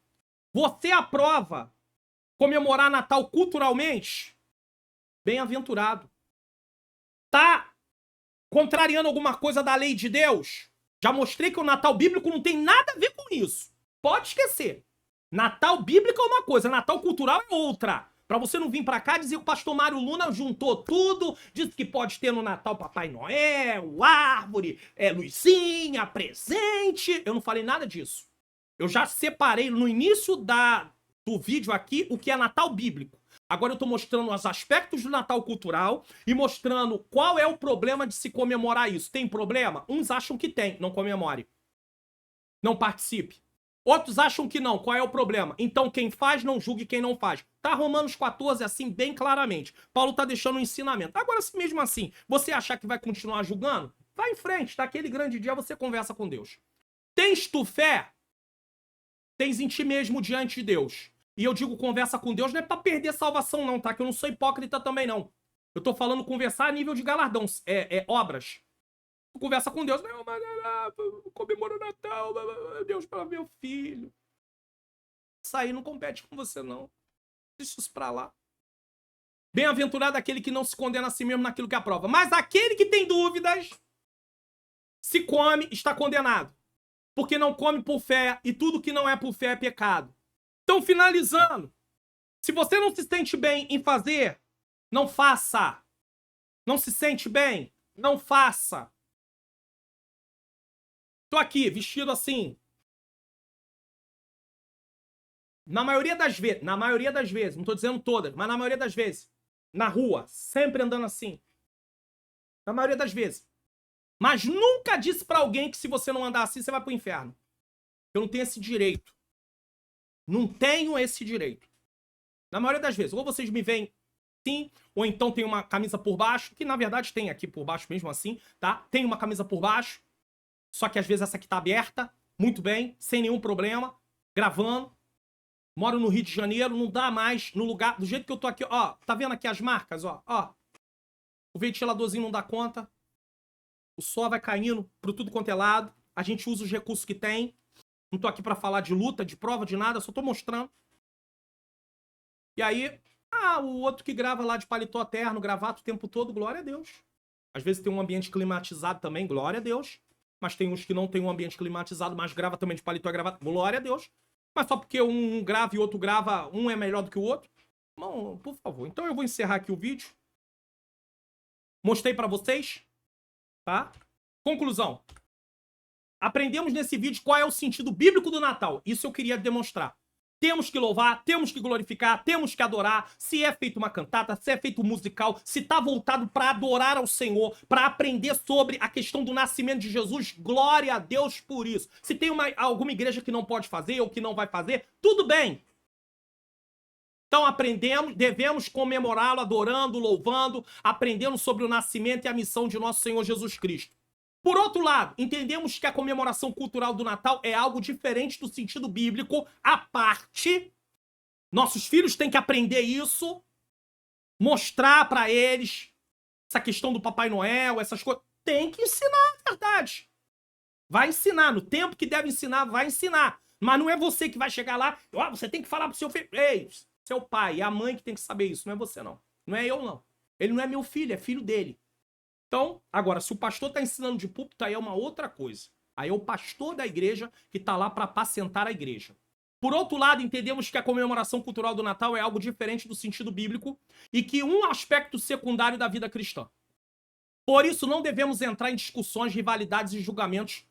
Você aprova comemorar Natal culturalmente? Bem-aventurado. Tá contrariando alguma coisa da lei de Deus? Já mostrei que o Natal bíblico não tem nada a ver com isso. Pode esquecer. Natal bíblico é uma coisa, Natal cultural é outra. Pra você não vir pra cá dizer que o pastor Mário Luna juntou tudo, disse que pode ter no Natal Papai Noel, árvore, luzinha, presente. Eu não falei nada disso. Eu já separei no início do vídeo aqui o que é Natal bíblico. Agora eu tô mostrando os aspectos do Natal cultural e mostrando qual é o problema de se comemorar isso. Tem problema? Uns acham que tem, não comemore. Não participe. Outros acham que não. Qual é o problema? Então quem faz não julgue quem não faz. Tá Romanos 14 assim bem claramente. Paulo tá deixando um ensinamento. Agora, se mesmo assim você achar que vai continuar julgando, vai em frente. Daquele grande dia você conversa com Deus. Tens tu fé? Tens em ti mesmo diante de Deus. E eu digo conversa com Deus não é pra perder salvação não, tá? Que eu não sou hipócrita também não. Eu tô falando conversar a nível de galardão. Obras. Conversa com Deus. Não, mas comemora o Natal. Deus para meu filho. Isso aí não compete com você, não. Deixa isso pra lá. Bem-aventurado aquele que não se condena a si mesmo naquilo que aprova. Mas aquele que tem dúvidas, se come, está condenado. Porque não come por fé, e tudo que não é por fé é pecado. Então, finalizando. Se você não se sente bem em fazer, não faça. Não se sente bem, não faça. Tô aqui, vestido assim. Na maioria das vezes, não tô dizendo todas, mas na maioria das vezes, na rua, sempre andando assim. Na maioria das vezes. Mas nunca disse pra alguém que se você não andar assim, você vai pro inferno. Eu não tenho esse direito. Não tenho esse direito. Na maioria das vezes, ou vocês me veem assim, ou então tem uma camisa por baixo, que na verdade tem aqui por baixo mesmo assim, tá? Tem uma camisa por baixo. Só que às vezes essa aqui tá aberta, muito bem, sem nenhum problema, gravando. Moro no Rio de Janeiro, não dá mais no lugar, do jeito que eu tô aqui, ó. Tá vendo aqui as marcas, ó? O ventiladorzinho não dá conta. O sol vai caindo pro tudo quanto é lado. A gente usa os recursos que tem. Não tô aqui pra falar de luta, de prova, de nada, só tô mostrando. E aí, o outro que grava lá de paletó terno, gravata o tempo todo, glória a Deus. Às vezes tem um ambiente climatizado também, glória a Deus. Mas tem uns que não tem um ambiente climatizado, mas grava também de paletó e gravata. Glória a Deus. Mas só porque um grava e outro grava, um é melhor do que o outro? Não, por favor. Então eu vou encerrar aqui o vídeo. Mostrei pra vocês. Tá? Conclusão. Aprendemos nesse vídeo qual é o sentido bíblico do Natal. Isso eu queria demonstrar. Temos que louvar, temos que glorificar, temos que adorar. Se é feito uma cantata, se é feito um musical, se tá voltado para adorar ao Senhor, para aprender sobre a questão do nascimento de Jesus, glória a Deus por isso. Se tem alguma igreja que não pode fazer ou que não vai fazer, tudo bem. Então aprendemos, devemos comemorá-lo, adorando, louvando, aprendendo sobre o nascimento e a missão de nosso Senhor Jesus Cristo. Por outro lado, entendemos que a comemoração cultural do Natal é algo diferente do sentido bíblico, à parte. Nossos filhos têm que aprender isso, mostrar pra eles essa questão do Papai Noel, essas coisas. Tem que ensinar, na verdade. Vai ensinar, no tempo que deve ensinar, vai ensinar. Mas não é você que vai chegar lá, você tem que falar pro seu filho. Ei, seu pai, é a mãe que tem que saber isso, não é você não. Não é eu não. Ele não é meu filho, é filho dele. Então, agora, se o pastor está ensinando de púlpito, aí é uma outra coisa. Aí é o pastor da igreja que está lá para apacentar a igreja. Por outro lado, entendemos que a comemoração cultural do Natal é algo diferente do sentido bíblico e que um aspecto secundário da vida cristã. Por isso, não devemos entrar em discussões, rivalidades e julgamentos,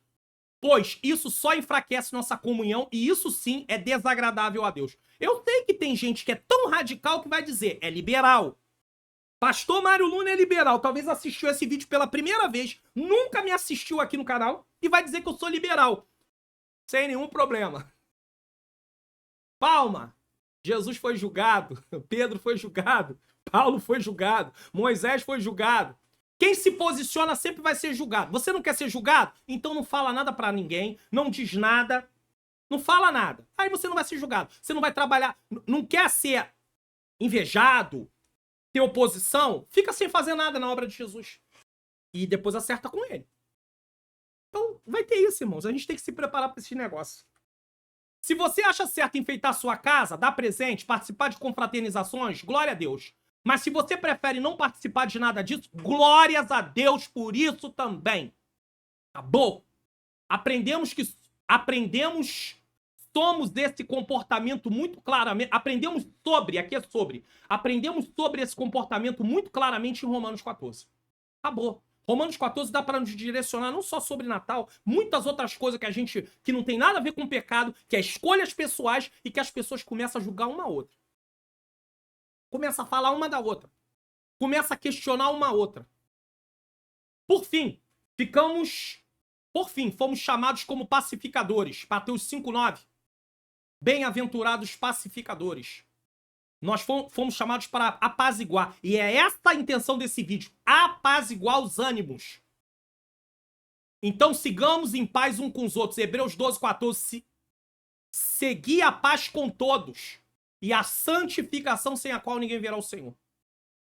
pois isso só enfraquece nossa comunhão e isso sim é desagradável a Deus. Eu sei que tem gente que é tão radical que vai dizer, é liberal. Pastor Mário Luna é liberal, talvez assistiu esse vídeo pela primeira vez, nunca me assistiu aqui no canal e vai dizer que eu sou liberal. Sem nenhum problema. Palma. Jesus foi julgado, Pedro foi julgado, Paulo foi julgado, Moisés foi julgado. Quem se posiciona sempre vai ser julgado. Você não quer ser julgado? Então não fala nada pra ninguém, não diz nada, não fala nada. Aí você não vai ser julgado. Você não vai trabalhar, não quer ser invejado, ter oposição, fica sem fazer nada na obra de Jesus. E depois acerta com ele. Então, vai ter isso, irmãos. A gente tem que se preparar para esse negócio. Se você acha certo enfeitar sua casa, dar presente, participar de confraternizações, glória a Deus. Mas se você prefere não participar de nada disso, glórias a Deus por isso também. Acabou. Aprendemos somos esse comportamento muito claramente, aprendemos sobre esse comportamento muito claramente em Romanos 14. Acabou. Romanos 14 dá para nos direcionar não só sobre Natal, muitas outras coisas que não tem nada a ver com pecado, que é escolhas pessoais e que as pessoas começam a julgar uma a outra. Começa a falar uma da outra. Começa a questionar uma a outra. Por fim, fomos chamados como pacificadores. Mateus 5:9. Bem-aventurados pacificadores. Nós fomos chamados para apaziguar. E é esta a intenção desse vídeo. Apaziguar os ânimos. Então sigamos em paz uns com os outros. Hebreus 12:14. Segui a paz com todos. E a santificação sem a qual ninguém verá o Senhor.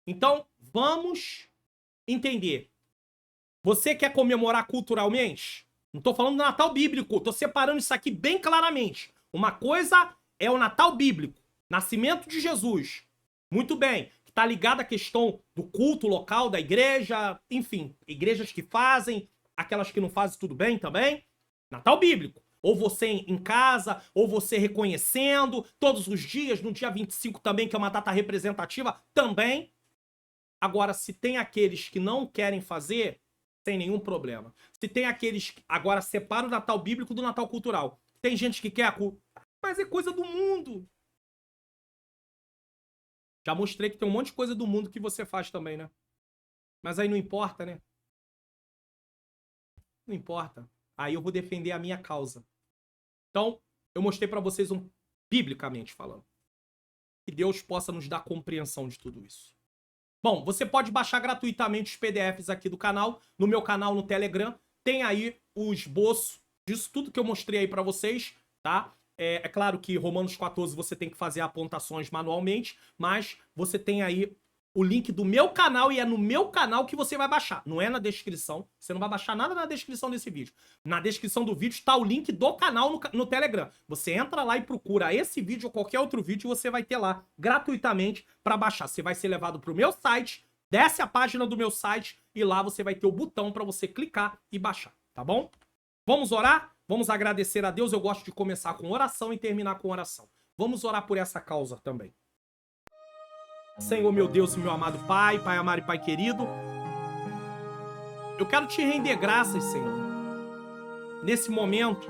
Então, vamos entender. Você quer comemorar culturalmente? Não estou falando do Natal bíblico. Estou separando isso aqui bem claramente. Uma coisa é o Natal bíblico. Nascimento de Jesus. Muito bem. Que está ligado à questão do culto local da igreja. Enfim, igrejas que fazem, aquelas que não fazem, tudo bem também. Natal bíblico. Ou você em casa, ou você reconhecendo todos os dias, no dia 25 também, que é uma data representativa, também. Agora, se tem aqueles que não querem fazer, sem nenhum problema. Se tem aqueles que agora separa o Natal bíblico do Natal cultural. Tem gente que quer, mas é coisa do mundo. Já mostrei que tem um monte de coisa do mundo que você faz também, né? Mas aí não importa, né? Não importa. Aí eu vou defender a minha causa. Então, eu mostrei pra vocês biblicamente falando. Que Deus possa nos dar compreensão de tudo isso. Bom, você pode baixar gratuitamente os PDFs aqui do canal, no meu canal no Telegram. Tem aí o esboço disso tudo que eu mostrei aí pra vocês, tá? É claro que Romanos 14 você tem que fazer apontações manualmente, mas você tem aí o link do meu canal e é no meu canal que você vai baixar. Não é na descrição, você não vai baixar nada na descrição desse vídeo. Na descrição do vídeo está o link do canal no Telegram. Você entra lá e procura esse vídeo ou qualquer outro vídeo e você vai ter lá gratuitamente para baixar. Você vai ser levado para o meu site, desce a página do meu site e lá você vai ter o botão para você clicar e baixar, tá bom? Vamos orar? Vamos agradecer a Deus. Eu gosto de começar com oração e terminar com oração. Vamos orar por essa causa também. Senhor, meu Deus e meu amado Pai, Pai amado e Pai querido, eu quero te render graças, Senhor, nesse momento,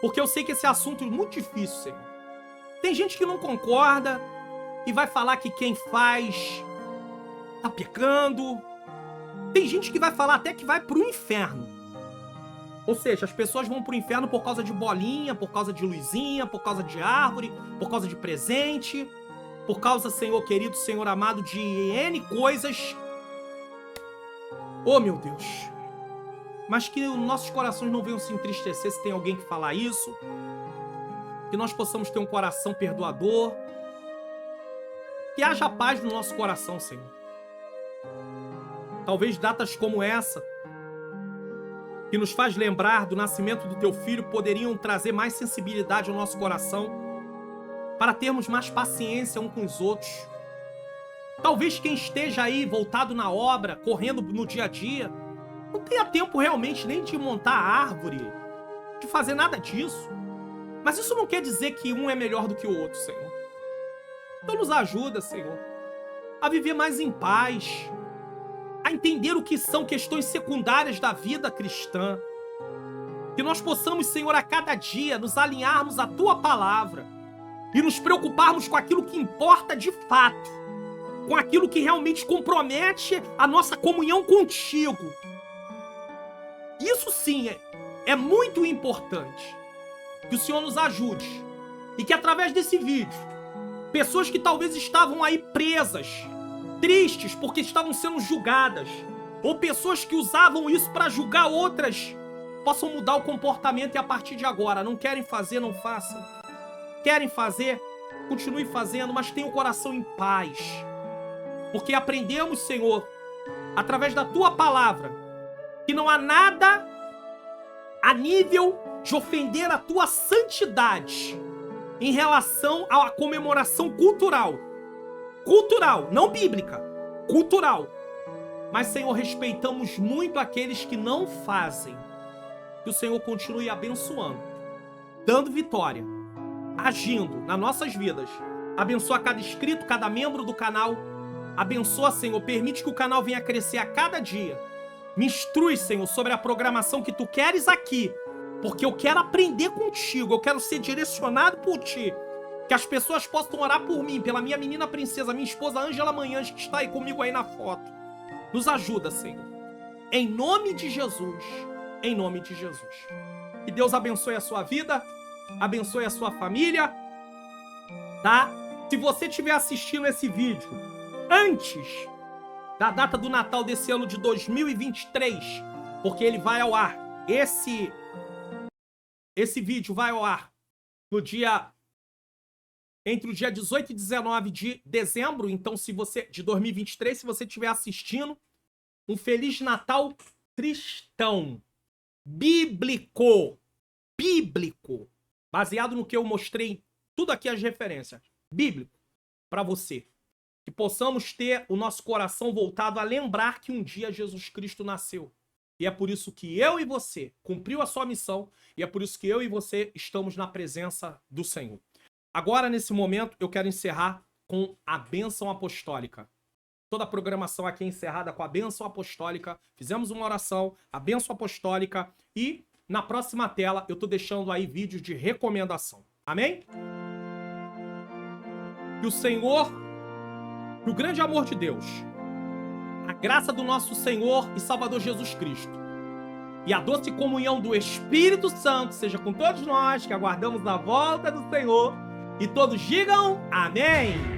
porque eu sei que esse assunto é muito difícil, Senhor. Tem gente que não concorda e vai falar que quem faz tá pecando. Tem gente que vai falar até que vai pro inferno. Ou seja, as pessoas vão pro inferno por causa de bolinha, por causa de luzinha, por causa de árvore, por causa de presente, por causa, Senhor querido, Senhor amado, de N coisas. Oh, meu Deus. Mas que nossos corações não venham se entristecer se tem alguém que falar isso. Que nós possamos ter um coração perdoador. Que haja paz no nosso coração, Senhor. Talvez datas como essa, que nos faz lembrar do nascimento do Teu Filho, poderiam trazer mais sensibilidade ao nosso coração, para termos mais paciência uns com os outros. Talvez quem esteja aí voltado na obra, correndo no dia a dia, não tenha tempo realmente nem de montar a árvore, de fazer nada disso. Mas isso não quer dizer que um é melhor do que o outro, Senhor. Então nos ajuda, Senhor, a viver mais em paz, a entender o que são questões secundárias da vida cristã. Que nós possamos, Senhor, a cada dia nos alinharmos à Tua palavra e nos preocuparmos com aquilo que importa de fato, com aquilo que realmente compromete a nossa comunhão contigo. Isso sim é muito importante. Que o Senhor nos ajude e que através desse vídeo, pessoas que talvez estavam aí presas, tristes porque estavam sendo julgadas, ou pessoas que usavam isso para julgar outras, possam mudar o comportamento e a partir de agora, não querem fazer, não façam. Querem fazer, continue fazendo, mas tenham o coração em paz. Porque aprendemos, Senhor, através da Tua palavra, que não há nada a nível de ofender a Tua santidade em relação à comemoração cultural. Cultural, não bíblica, cultural. Mas, Senhor, respeitamos muito aqueles que não fazem. Que o Senhor continue abençoando. dando vitória, agindo nas nossas vidas. Abençoa cada inscrito, cada membro do canal. Abençoa, Senhor, permite que o canal venha crescer a cada dia. Me instrui, Senhor, sobre a programação que tu queres aqui, porque eu quero aprender contigo, eu quero ser direcionado por ti. Que as pessoas possam orar por mim, pela minha menina princesa, minha esposa Ângela Manhães, que está aí comigo aí na foto. Nos ajuda, Senhor. Em nome de Jesus. Em nome de Jesus. Que Deus abençoe a sua vida, abençoe a sua família, tá? Se você estiver assistindo esse vídeo antes da data do Natal desse ano de 2023, porque ele vai ao ar, esse vídeo vai ao ar no dia... entre o dia 18 e 19 de dezembro, então se você, de 2023, se você estiver assistindo, um Feliz Natal cristão, bíblico, baseado no que eu mostrei, tudo aqui as referências, bíblico, para você. Que possamos ter o nosso coração voltado a lembrar que um dia Jesus Cristo nasceu. E é por isso que eu e você cumpriu a sua missão, e é por isso que eu e você estamos na presença do Senhor. Agora, nesse momento, eu quero encerrar com a bênção apostólica. Toda a programação aqui é encerrada com a bênção apostólica. Fizemos uma oração, a bênção apostólica. E na próxima tela eu tô deixando aí vídeos de recomendação. Amém? Que o Senhor, que o grande amor de Deus, a graça do nosso Senhor e Salvador Jesus Cristo e a doce comunhão do Espírito Santo seja com todos nós que aguardamos a volta do Senhor. E todos digam amém!